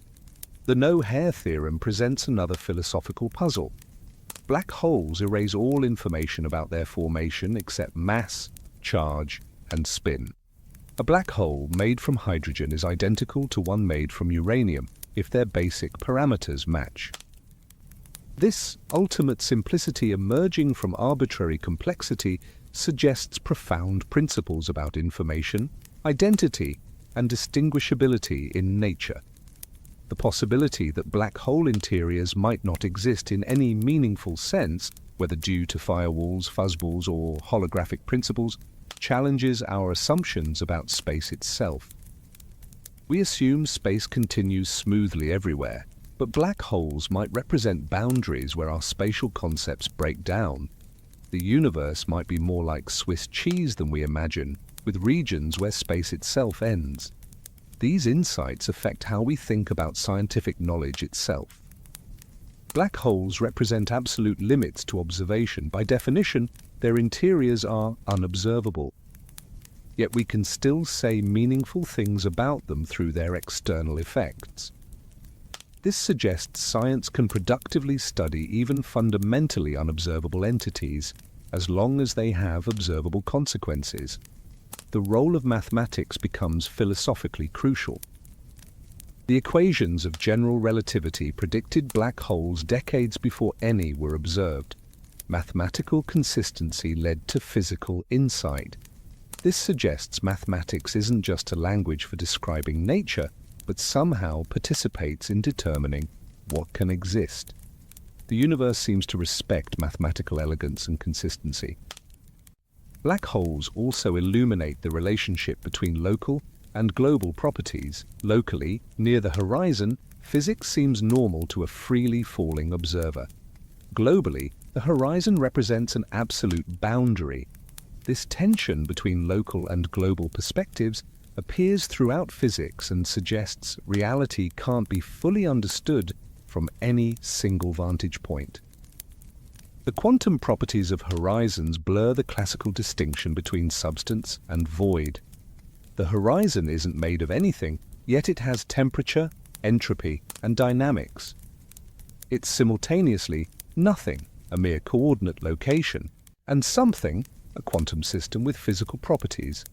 The no-hair theorem presents another philosophical puzzle. Black holes erase all information about their formation except mass, charge, and spin. A black hole made from hydrogen is identical to one made from uranium. if their basic parameters match. This ultimate simplicity emerging from arbitrary complexity suggests profound principles about information, identity, and distinguishability in nature. The possibility that black hole interiors might not exist in any meaningful sense, whether due to firewalls, fuzzballs, or holographic principles, challenges our assumptions about space itself. We assume space continues smoothly everywhere, but black holes might represent boundaries where our spatial concepts break down. The universe might be more like Swiss cheese than we imagine, with regions where space itself ends. These insights affect how we think about scientific knowledge itself. Black holes represent absolute limits to observation. By definition, their interiors are unobservable. Yet we can still say meaningful things about them through their external effects. This suggests science can productively study even fundamentally unobservable entities, as long as they have observable consequences. The role of mathematics becomes philosophically crucial. The equations of general relativity predicted black holes decades before any were observed. Mathematical consistency led to physical insight. This suggests mathematics isn't just a language for describing nature, but somehow participates in determining what can exist. The universe seems to respect mathematical elegance and consistency. Black holes also illuminate the relationship between local and global properties. Locally, near the horizon, physics seems normal to a freely falling observer. Globally, the horizon represents an absolute boundary. This tension between local and global perspectives appears throughout physics and suggests reality can't be fully understood from any single vantage point. The quantum properties of horizons blur the classical distinction between substance and void. The horizon isn't made of anything, yet it has temperature, entropy, and dynamics. It's simultaneously nothing, a mere coordinate location, and something, a quantum system with physical properties.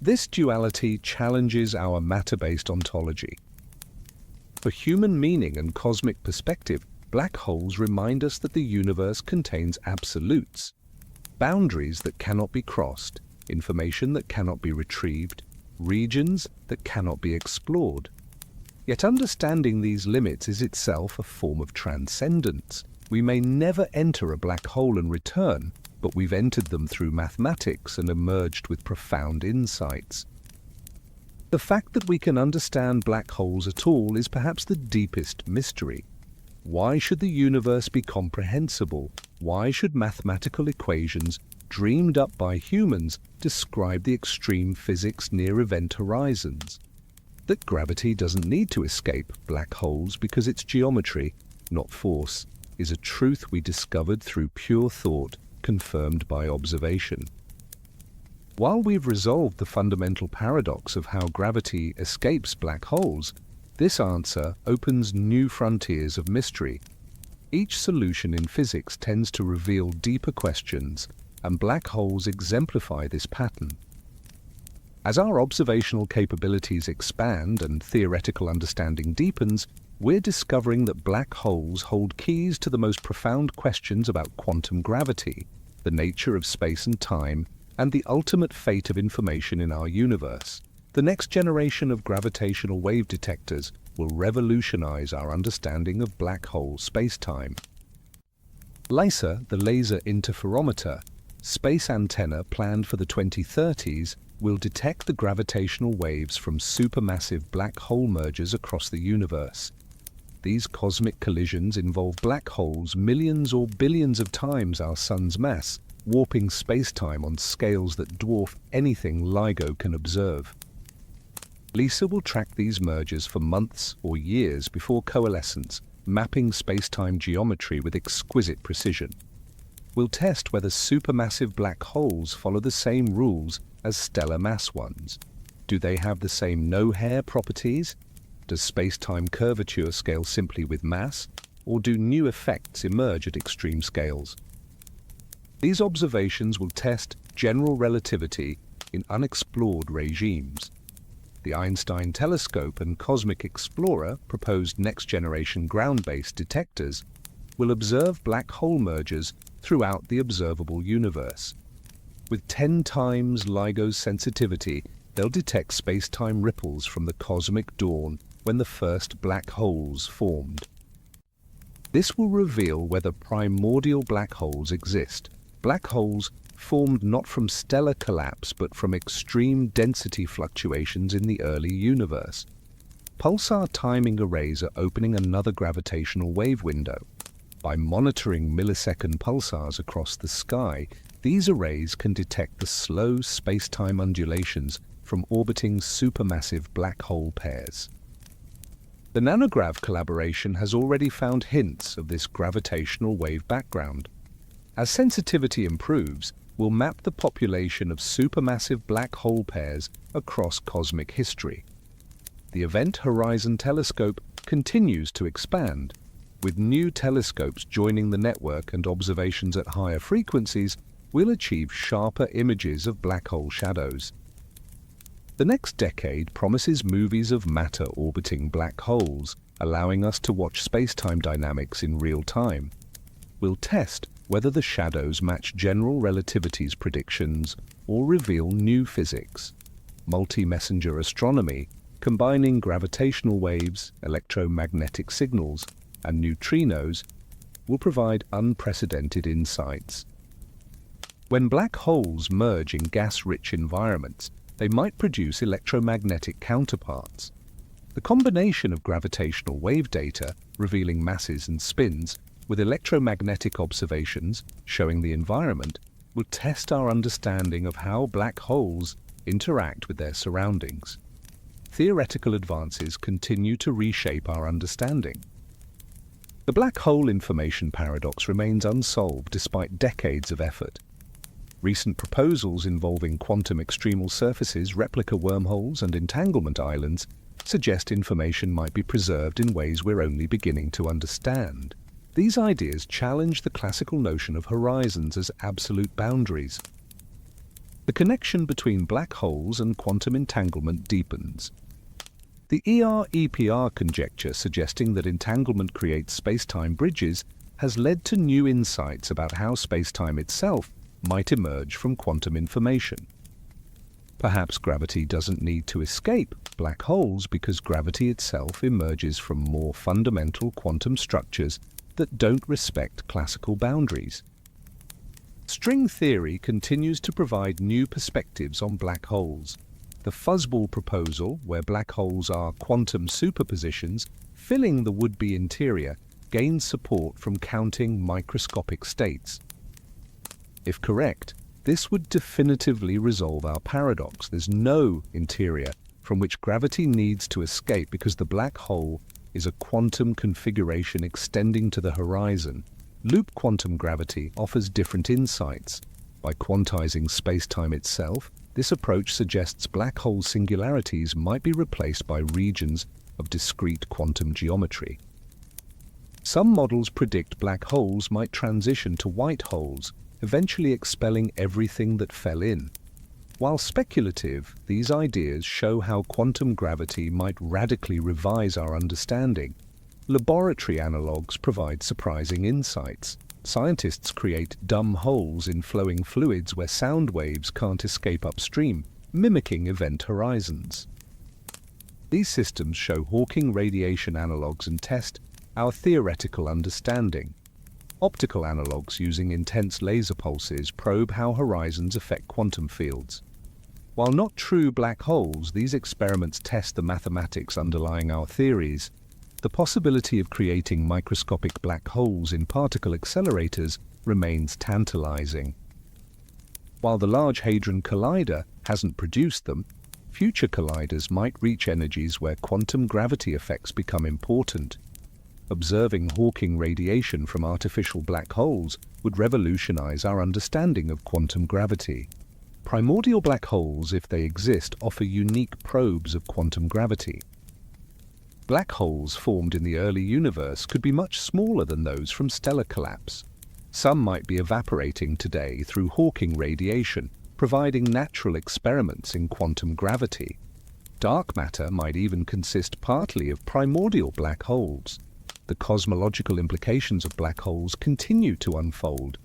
This duality challenges our matter-based ontology. For human meaning and cosmic perspective, black holes remind us that the universe contains absolutes, boundaries that cannot be crossed, information that cannot be retrieved, regions that cannot be explored. Yet understanding these limits is itself a form of transcendence. We may never enter a black hole and return, but we've entered them through mathematics and emerged with profound insights. The fact that we can understand black holes at all is perhaps the deepest mystery. Why should the universe be comprehensible? Why should mathematical equations dreamed up by humans describe the extreme physics near event horizons? That gravity doesn't need to escape black holes because it's geometry, not force, is a truth we discovered through pure thought, confirmed by observation. While we've resolved the fundamental paradox of how gravity escapes black holes, this answer opens new frontiers of mystery. Each solution in physics tends to reveal deeper questions, and black holes exemplify this pattern. As our observational capabilities expand and theoretical understanding deepens, we're discovering that black holes hold keys to the most profound questions about quantum gravity, the nature of space and time, and the ultimate fate of information in our universe. The next generation of gravitational wave detectors will revolutionize our understanding of black hole spacetime. LISA, the Laser Interferometer, space antenna planned for the 2030s, will detect the gravitational waves from supermassive black hole mergers across the universe. These cosmic collisions involve black holes millions or billions of times our sun's mass, warping spacetime on scales that dwarf anything LIGO can observe. LISA will track these mergers for months or years before coalescence, mapping spacetime geometry with exquisite precision. We'll test whether supermassive black holes follow the same rules as stellar mass ones. Do they have the same no-hair properties? Does spacetime curvature scale simply with mass, or do new effects emerge at extreme scales? These observations will test general relativity in unexplored regimes. The Einstein telescope and Cosmic Explorer, proposed next-generation ground-based detectors, will observe black hole mergers throughout the observable universe. With 10 times LIGO's sensitivity, they'll detect space-time ripples from the cosmic dawn when the first black holes formed. This will reveal whether primordial black holes exist. Black holes formed not from stellar collapse but from extreme density fluctuations in the early universe. Pulsar timing arrays are opening another gravitational wave window. By monitoring millisecond pulsars across the sky, these arrays can detect the slow space-time undulations from orbiting supermassive black hole pairs. The Nanograv collaboration has already found hints of this gravitational wave background. As sensitivity improves, we'll map the population of supermassive black hole pairs across cosmic history. The Event Horizon Telescope continues to expand. With new telescopes joining the network and observations at higher frequencies, we'll achieve sharper images of black hole shadows. The next decade promises movies of matter orbiting black holes, allowing us to watch space-time dynamics in real time. We'll test whether the shadows match general relativity's predictions or reveal new physics. Multi-messenger astronomy, combining gravitational waves, electromagnetic signals, and neutrinos, will provide unprecedented insights. When black holes merge in gas-rich environments, they might produce electromagnetic counterparts. The combination of gravitational wave data, revealing masses and spins, with electromagnetic observations showing the environment, will test our understanding of how black holes interact with their surroundings. Theoretical advances continue to reshape our understanding. The black hole information paradox remains unsolved despite decades of effort. Recent proposals involving quantum extremal surfaces, replica wormholes, and entanglement islands suggest information might be preserved in ways we're only beginning to understand. These ideas challenge the classical notion of horizons as absolute boundaries. The connection between black holes and quantum entanglement deepens. The ER-EPR conjecture, suggesting that entanglement creates spacetime bridges, has led to new insights about how spacetime itself might emerge from quantum information. Perhaps gravity doesn't need to escape black holes because gravity itself emerges from more fundamental quantum structures that don't respect classical boundaries. String theory continues to provide new perspectives on black holes. The fuzzball proposal, where black holes are quantum superpositions filling the would-be interior, gains support from counting microscopic states. If correct, this would definitively resolve our paradox. There's no interior from which gravity needs to escape because the black hole is a quantum configuration extending to the horizon. Loop quantum gravity offers different insights. By quantizing spacetime itself, this approach suggests black hole singularities might be replaced by regions of discrete quantum geometry. Some models predict black holes might transition to white holes, eventually expelling everything that fell in. While speculative, these ideas show how quantum gravity might radically revise our understanding. Laboratory analogues provide surprising insights. Scientists create dumb holes in flowing fluids where sound waves can't escape upstream, mimicking event horizons. These systems show Hawking radiation analogues and test our theoretical understanding. Optical analogues using intense laser pulses probe how horizons affect quantum fields. While not true black holes, these experiments test the mathematics underlying our theories. The possibility of creating microscopic black holes in particle accelerators remains tantalizing. While the Large Hadron Collider hasn't produced them, future colliders might reach energies where quantum gravity effects become important. Observing Hawking radiation from artificial black holes would revolutionize our understanding of quantum gravity. Primordial black holes, if they exist, offer unique probes of quantum gravity. Black holes formed in the early universe could be much smaller than those from stellar collapse. Some might be evaporating today through Hawking radiation, providing natural experiments in quantum gravity. Dark matter might even consist partly of primordial black holes. The cosmological implications of black holes continue to unfold.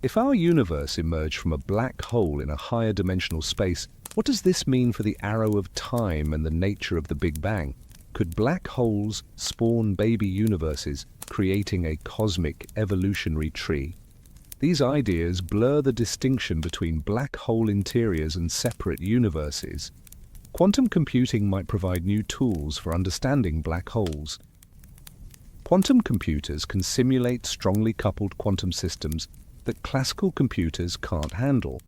If our universe emerged from a black hole in a higher dimensional space, what does this mean for the arrow of time and the nature of the Big Bang? Could black holes spawn baby universes, creating a cosmic evolutionary tree? These ideas blur the distinction between black hole interiors and separate universes. Quantum computing might provide new tools for understanding black holes. Quantum computers can simulate strongly coupled quantum systems that classical computers can't handle.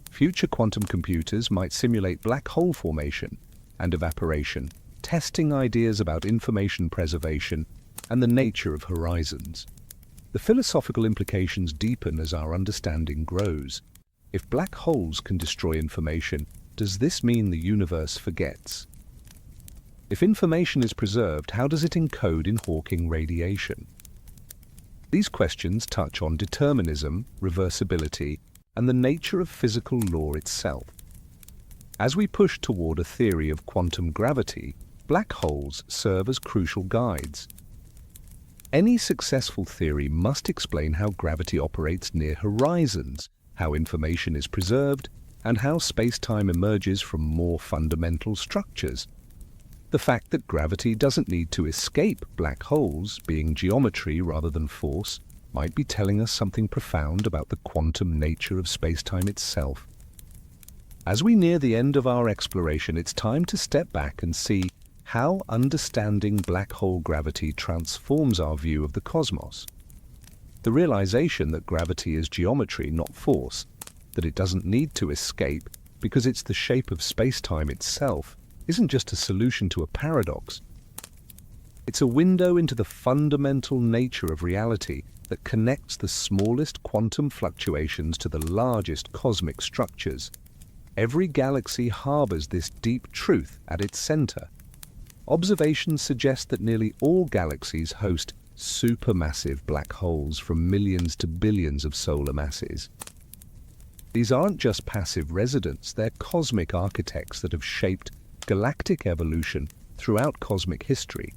Future quantum computers might simulate black hole formation and evaporation, testing ideas about information preservation and the nature of horizons. The philosophical implications deepen as our understanding grows. If black holes can destroy information, does this mean the universe forgets? If information is preserved, how does it encode in Hawking radiation? These questions touch on determinism, reversibility, and the nature of physical law itself. As we push toward a theory of quantum gravity, black holes serve as crucial guides. Any successful theory must explain how gravity operates near horizons, how information is preserved, and how space-time emerges from more fundamental structures. The fact that gravity doesn't need to escape black holes, being geometry rather than force, might be telling us something profound about the quantum nature of space-time itself. As we near the end of our exploration, it's time to step back and see how understanding black hole gravity transforms our view of the cosmos. The realization that gravity is geometry, not force, that it doesn't need to escape because it's the shape of space-time itself, isn't just a solution to a paradox. It's a window into the fundamental nature of reality that connects the smallest quantum fluctuations to the largest cosmic structures. Every galaxy harbors this deep truth at its center. Observations suggest that nearly all galaxies host supermassive black holes from millions to billions of solar masses. These aren't just passive residents, they're cosmic architects that have shaped galactic evolution throughout cosmic history.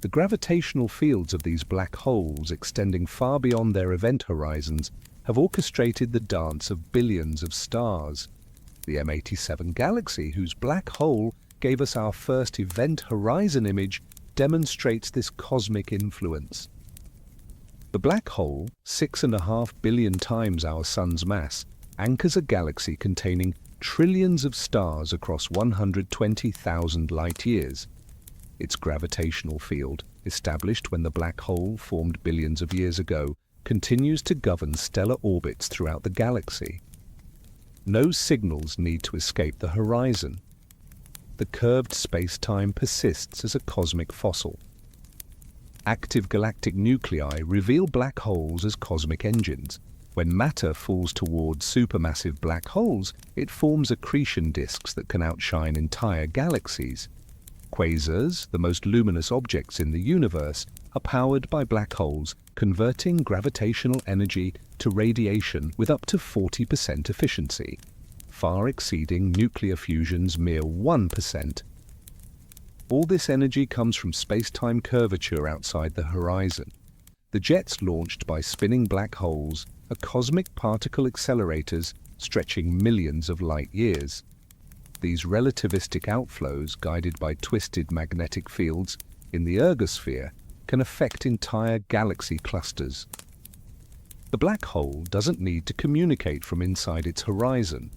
The gravitational fields of these black holes, extending far beyond their event horizons, have orchestrated the dance of billions of stars. The M87 galaxy, whose black hole gave us our first event horizon image, demonstrates this cosmic influence. The black hole, 6.5 billion times our Sun's mass, anchors a galaxy containing trillions of stars across 120,000 light-years. Its gravitational field, established when the black hole formed billions of years ago, continues to govern stellar orbits throughout the galaxy. No signals need to escape the horizon. The curved space-time persists as a cosmic fossil. Active galactic nuclei reveal black holes as cosmic engines. When matter falls towards supermassive black holes, it forms accretion disks that can outshine entire galaxies. Quasars, the most luminous objects in the universe, are powered by black holes, converting gravitational energy to radiation with up to 40% efficiency, far exceeding nuclear fusion's mere 1%. All this energy comes from space-time curvature outside the horizon. The jets launched by spinning black holes are cosmic particle accelerators stretching millions of light-years. These relativistic outflows, guided by twisted magnetic fields in the ergosphere, can affect entire galaxy clusters. The black hole doesn't need to communicate from inside its horizon.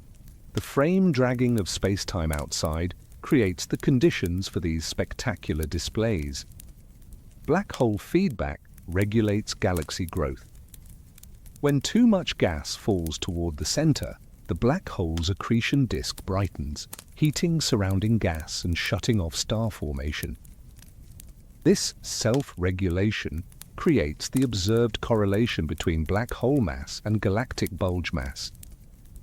The frame dragging of space-time outside creates the conditions for these spectacular displays. Black hole feedback regulates galaxy growth. When too much gas falls toward the center, the black hole's accretion disk brightens, heating surrounding gas and shutting off star formation. This self-regulation creates the observed correlation between black hole mass and galactic bulge mass.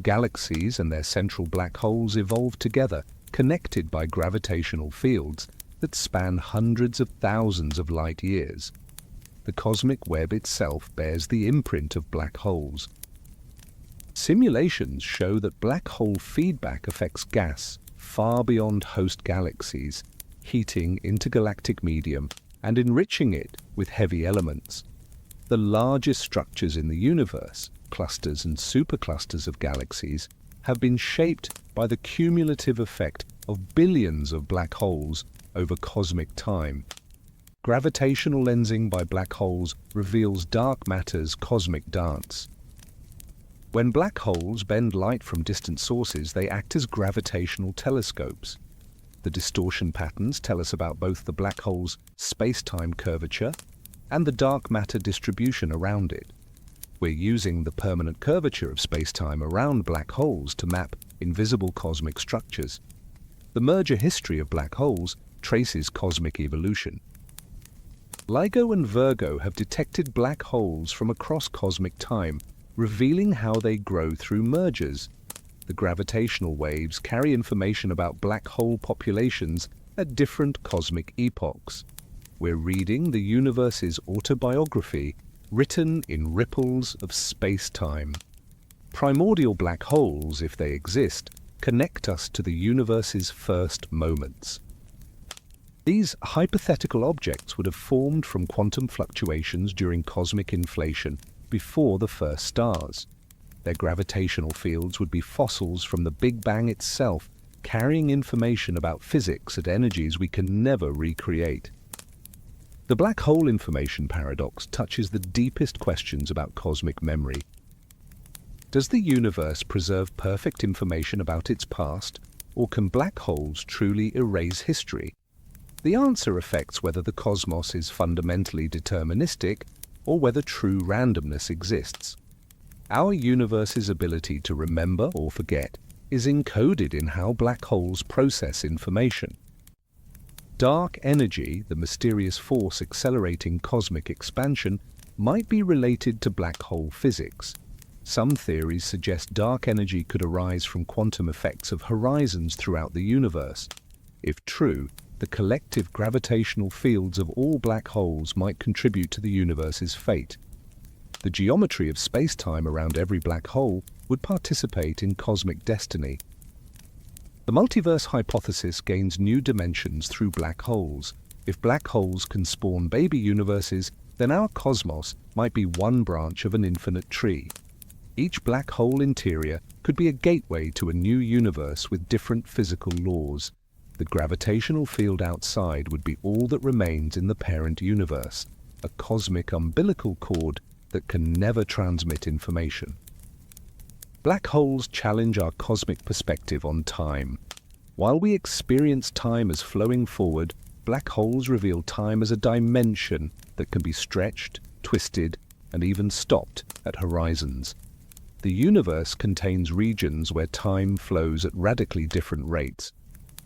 Galaxies and their central black holes evolve together, connected by gravitational fields that span hundreds of thousands of light years. The cosmic web itself bears the imprint of black holes. Simulations show that black hole feedback affects gas, far beyond host galaxies, heating intergalactic medium and enriching it with heavy elements. The largest structures in the universe, clusters and superclusters of galaxies, have been shaped by the cumulative effect of billions of black holes over cosmic time. Gravitational lensing by black holes reveals dark matter's cosmic dance. When black holes bend light from distant sources, they act as gravitational telescopes. The distortion patterns tell us about both the black hole's space-time curvature and the dark matter distribution around it. We're using the permanent curvature of space-time around black holes to map invisible cosmic structures. The merger history of black holes traces cosmic evolution. LIGO and Virgo have detected black holes from across cosmic time, revealing how they grow through mergers. The gravitational waves carry information about black hole populations at different cosmic epochs. We're reading the universe's autobiography, written in ripples of space-time. Primordial black holes, if they exist, connect us to the universe's first moments. These hypothetical objects would have formed from quantum fluctuations during cosmic inflation before the first stars. Their gravitational fields would be fossils from the Big Bang itself, carrying information about physics at energies we can never recreate. The black hole information paradox touches the deepest questions about cosmic memory. Does the universe preserve perfect information about its past, or can black holes truly erase history? The answer affects whether the cosmos is fundamentally deterministic or whether true randomness exists. Our universe's ability to remember or forget is encoded in how black holes process information. Dark energy, the mysterious force accelerating cosmic expansion, might be related to black hole physics. Some theories suggest dark energy could arise from quantum effects of horizons throughout the universe. If true, the collective gravitational fields of all black holes might contribute to the universe's fate. The geometry of space-time around every black hole would participate in cosmic destiny. The multiverse hypothesis gains new dimensions through black holes. If black holes can spawn baby universes, then our cosmos might be one branch of an infinite tree. Each black hole interior could be a gateway to a new universe with different physical laws. The gravitational field outside would be all that remains in the parent universe, a cosmic umbilical cord that can never transmit information. Black holes challenge our cosmic perspective on time. While we experience time as flowing forward, black holes reveal time as a dimension that can be stretched, twisted, and even stopped at horizons. The universe contains regions where time flows at radically different rates.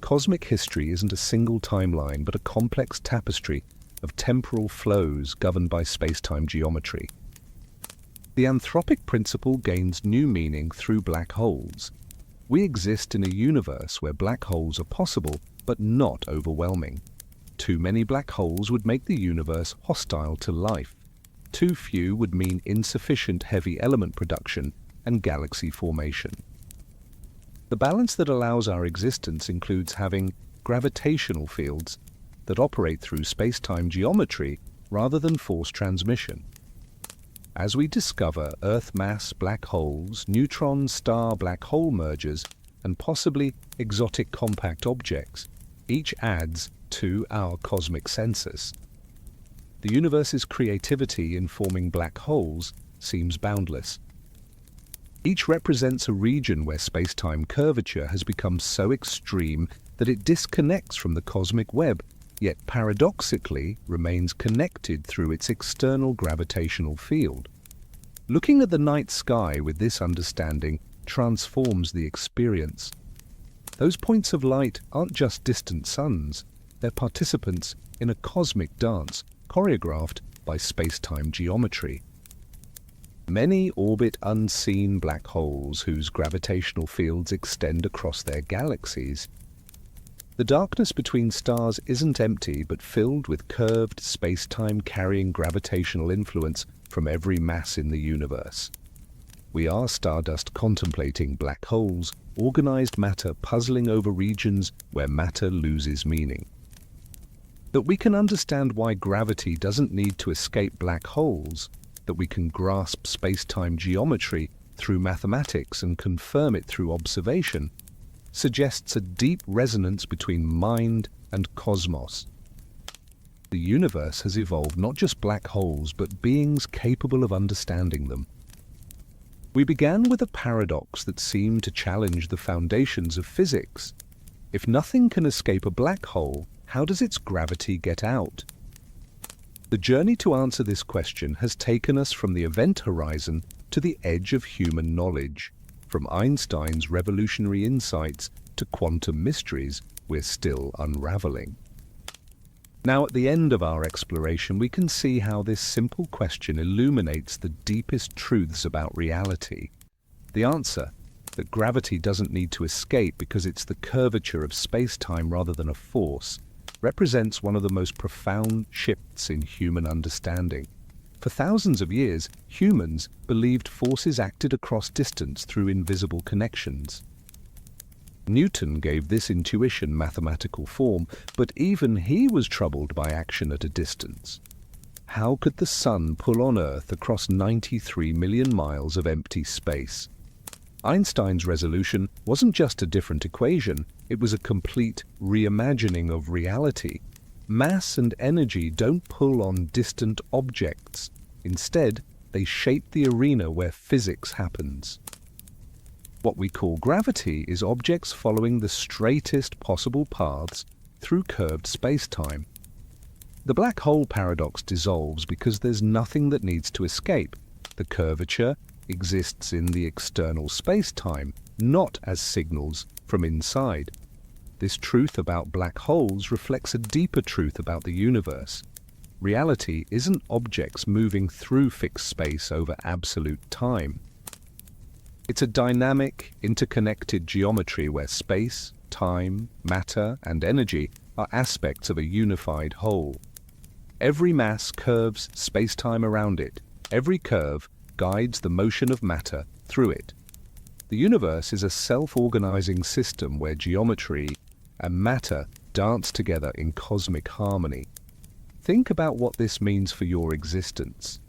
Cosmic history isn't a single timeline, but a complex tapestry of temporal flows governed by space-time geometry. The anthropic principle gains new meaning through black holes. We exist in a universe where black holes are possible, but not overwhelming. Too many black holes would make the universe hostile to life. Too few would mean insufficient heavy element production and galaxy formation. The balance that allows our existence includes having gravitational fields that operate through space-time geometry rather than force transmission. As we discover Earth mass black holes, neutron star black hole mergers, and possibly exotic compact objects, each adds to our cosmic census. The universe's creativity in forming black holes seems boundless. Each represents a region where space-time curvature has become so extreme that it disconnects from the cosmic web, yet paradoxically remains connected through its external gravitational field. Looking at the night sky with this understanding transforms the experience. Those points of light aren't just distant suns, they're participants in a cosmic dance choreographed by space-time geometry. Many orbit unseen black holes whose gravitational fields extend across their galaxies. The darkness between stars isn't empty, but filled with curved space-time carrying gravitational influence from every mass in the universe. We are stardust contemplating black holes, organized matter puzzling over regions where matter loses meaning. That we can understand why gravity doesn't need to escape black holes, that we can grasp space-time geometry through mathematics and confirm it through observation, suggests a deep resonance between mind and cosmos. The universe has evolved not just black holes, but beings capable of understanding them. We began with a paradox that seemed to challenge the foundations of physics. If nothing can escape a black hole, how does its gravity get out? The journey to answer this question has taken us from the event horizon to the edge of human knowledge. From Einstein's revolutionary insights to quantum mysteries we're still unraveling. Now, at the end of our exploration, we can see how this simple question illuminates the deepest truths about reality. The answer, that gravity doesn't need to escape because it's the curvature of space-time rather than a force, represents one of the most profound shifts in human understanding. For thousands of years, humans believed forces acted across distance through invisible connections. Newton gave this intuition mathematical form, but even he was troubled by action at a distance. How could the sun pull on Earth across 93 million miles of empty space? Einstein's resolution wasn't just a different equation, it was a complete reimagining of reality. Mass and energy don't pull on distant objects. Instead, they shape the arena where physics happens. What we call gravity is objects following the straightest possible paths through curved space-time. The black hole paradox dissolves because there's nothing that needs to escape. The curvature exists in the external space-time, not as signals from inside. This truth about black holes reflects a deeper truth about the universe. Reality isn't objects moving through fixed space over absolute time. It's a dynamic, interconnected geometry where space, time, matter, and energy are aspects of a unified whole. Every mass curves space-time around it. Every curve guides the motion of matter through it. The universe is a self-organizing system where geometry and matter dance together in cosmic harmony. Think about what this means for your existence.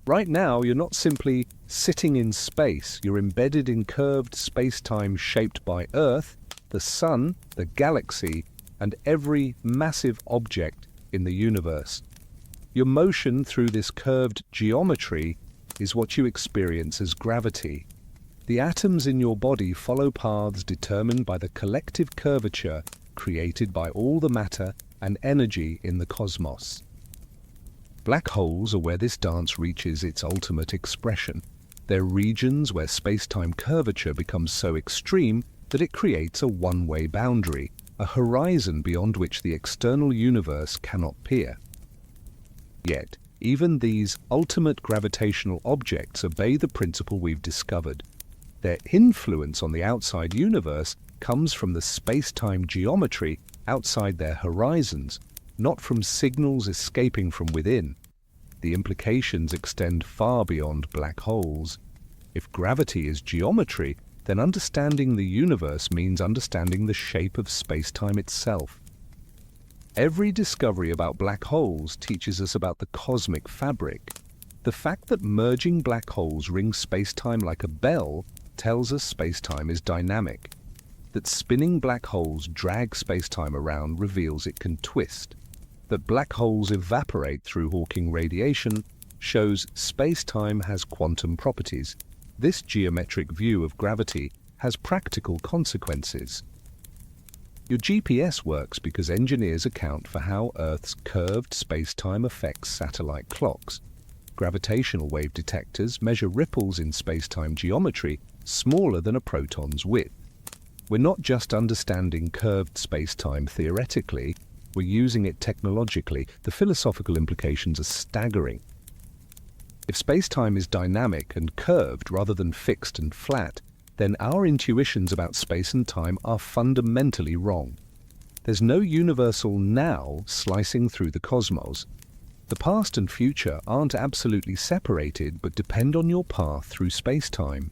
Right now, you're not simply sitting in space, you're embedded in curved space-time shaped by Earth, the Sun, the galaxy, and every massive object in the universe. Your motion through this curved geometry is what you experience as gravity. The atoms in your body follow paths determined by the collective curvature created by all the matter and energy in the cosmos. Black holes are where this dance reaches its ultimate expression. They're regions where space-time curvature becomes so extreme that it creates a one-way boundary, a horizon beyond which the external universe cannot peer. Yet, even these ultimate gravitational objects obey the principle we've discovered. Their influence on the outside universe comes from the space-time geometry outside their horizons, not from signals escaping from within. The implications extend far beyond black holes. If gravity is geometry, then understanding the universe means understanding the shape of space-time itself. Every discovery about black holes teaches us about the cosmic fabric. The fact that merging black holes rings space-time like a bell tells us space-time is dynamic. That spinning black holes drag space-time around reveals it can twist. That black holes evaporate through Hawking radiation shows space-time has quantum properties. This geometric view of gravity has practical consequences. Your GPS works because engineers account for how Earth's curved space-time affects satellite clocks. Gravitational wave detectors measure ripples in space-time geometry smaller than a proton's width. We're not just understanding curved space-time theoretically, we're using it technologically. The philosophical implications are staggering. If space-time is dynamic and curved rather than fixed and flat, then our intuitions about space and time are fundamentally wrong. There's no universal now slicing through the cosmos. The past and future aren't absolutely separated but depend on your path through space-time.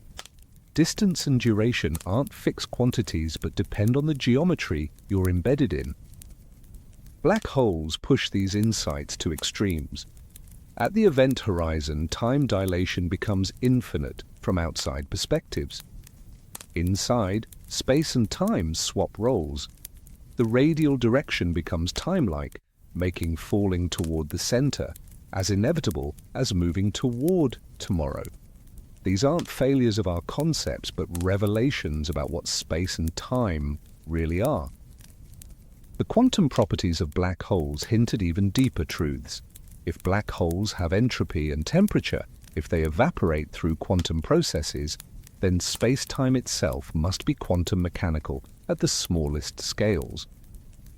Distance and duration aren't fixed quantities but depend on the geometry you're embedded in. Black holes push these insights to extremes. At the event horizon, time dilation becomes infinite from outside perspectives. Inside, space and time swap roles. The radial direction becomes time-like, making falling toward the center as inevitable as moving toward tomorrow. These aren't failures of our concepts, but revelations about what space and time really are. The quantum properties of black holes hint at even deeper truths. If black holes have entropy and temperature, if they evaporate through quantum processes, then space-time itself must be quantum mechanical at the smallest scales.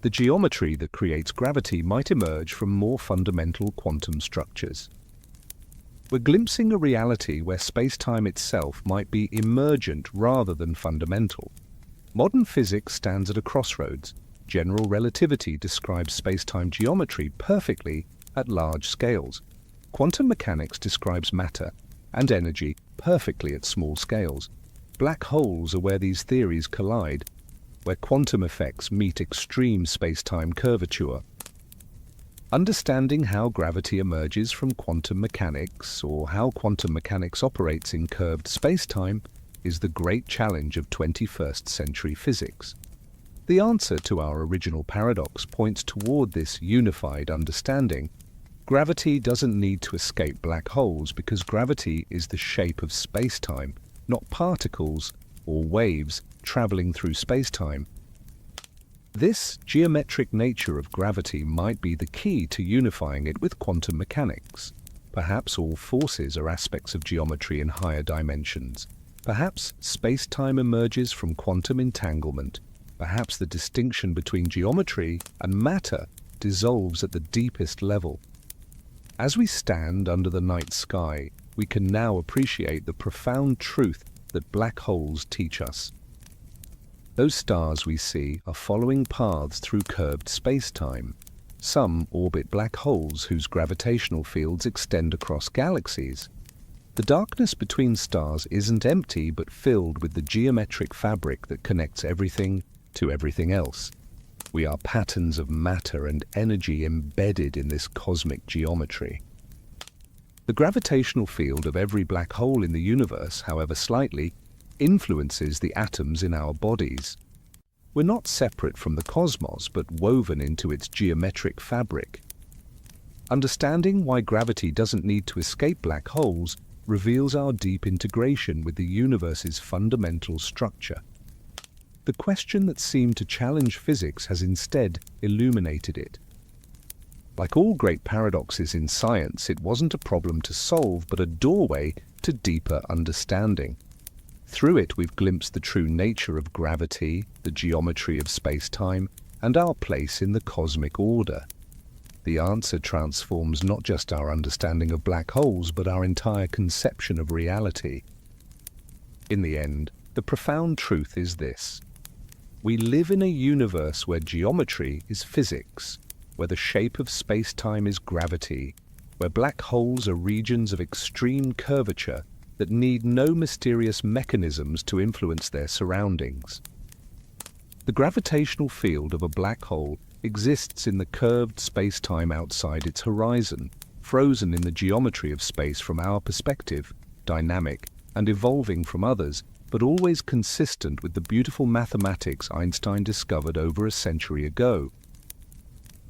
The geometry that creates gravity might emerge from more fundamental quantum structures. We're glimpsing a reality where space-time itself might be emergent rather than fundamental. Modern physics stands at a crossroads. General relativity describes space-time geometry perfectly at large scales. Quantum mechanics describes matter and energy perfectly at small scales. Black holes are where these theories collide, where quantum effects meet extreme space-time curvature. Understanding how gravity emerges from quantum mechanics, or how quantum mechanics operates in curved space-time, is the great challenge of 21st century physics. The answer to our original paradox points toward this unified understanding. Gravity doesn't need to escape black holes because gravity is the shape of space-time, not particles or waves traveling through space-time. This geometric nature of gravity might be the key to unifying it with quantum mechanics. Perhaps all forces are aspects of geometry in higher dimensions. Perhaps space-time emerges from quantum entanglement. Perhaps the distinction between geometry and matter dissolves at the deepest level. As we stand under the night sky, we can now appreciate the profound truth that black holes teach us. Those stars we see are following paths through curved space-time. Some orbit black holes whose gravitational fields extend across galaxies. The darkness between stars isn't empty but filled with the geometric fabric that connects everything to everything else. We are patterns of matter and energy embedded in this cosmic geometry. The gravitational field of every black hole in the universe, however slightly, influences the atoms in our bodies. We're not separate from the cosmos, but woven into its geometric fabric. Understanding why gravity doesn't need to escape black holes reveals our deep integration with the universe's fundamental structure. The question that seemed to challenge physics has instead illuminated it. Like all great paradoxes in science, it wasn't a problem to solve, but a doorway to deeper understanding. Through it, we've glimpsed the true nature of gravity, the geometry of space-time, and our place in the cosmic order. The answer transforms not just our understanding of black holes, but our entire conception of reality. In the end, the profound truth is this. We live in a universe where geometry is physics, where the shape of space-time is gravity, where black holes are regions of extreme curvature that need no mysterious mechanisms to influence their surroundings. The gravitational field of a black hole exists in the curved space-time outside its horizon, frozen in the geometry of space from our perspective, dynamic and evolving from others, but always consistent with the beautiful mathematics Einstein discovered over a century ago.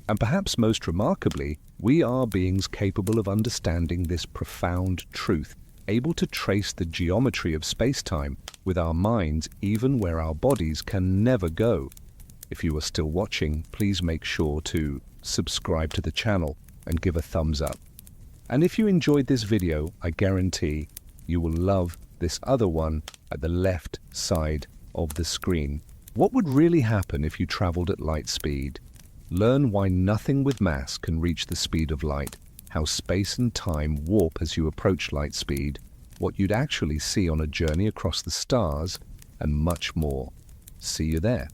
And perhaps most remarkably, we are beings capable of understanding this profound truth, able to trace the geometry of space-time with our minds even where our bodies can never go. If you are still watching, please make sure to subscribe to the channel and give a thumbs up. And if you enjoyed this video, I guarantee you will love this other one at the left side of the screen. What would really happen if you traveled at light speed? Learn why nothing with mass can reach the speed of light, how space and time warp as you approach light speed, what you'd actually see on a journey across the stars, and much more. See you there.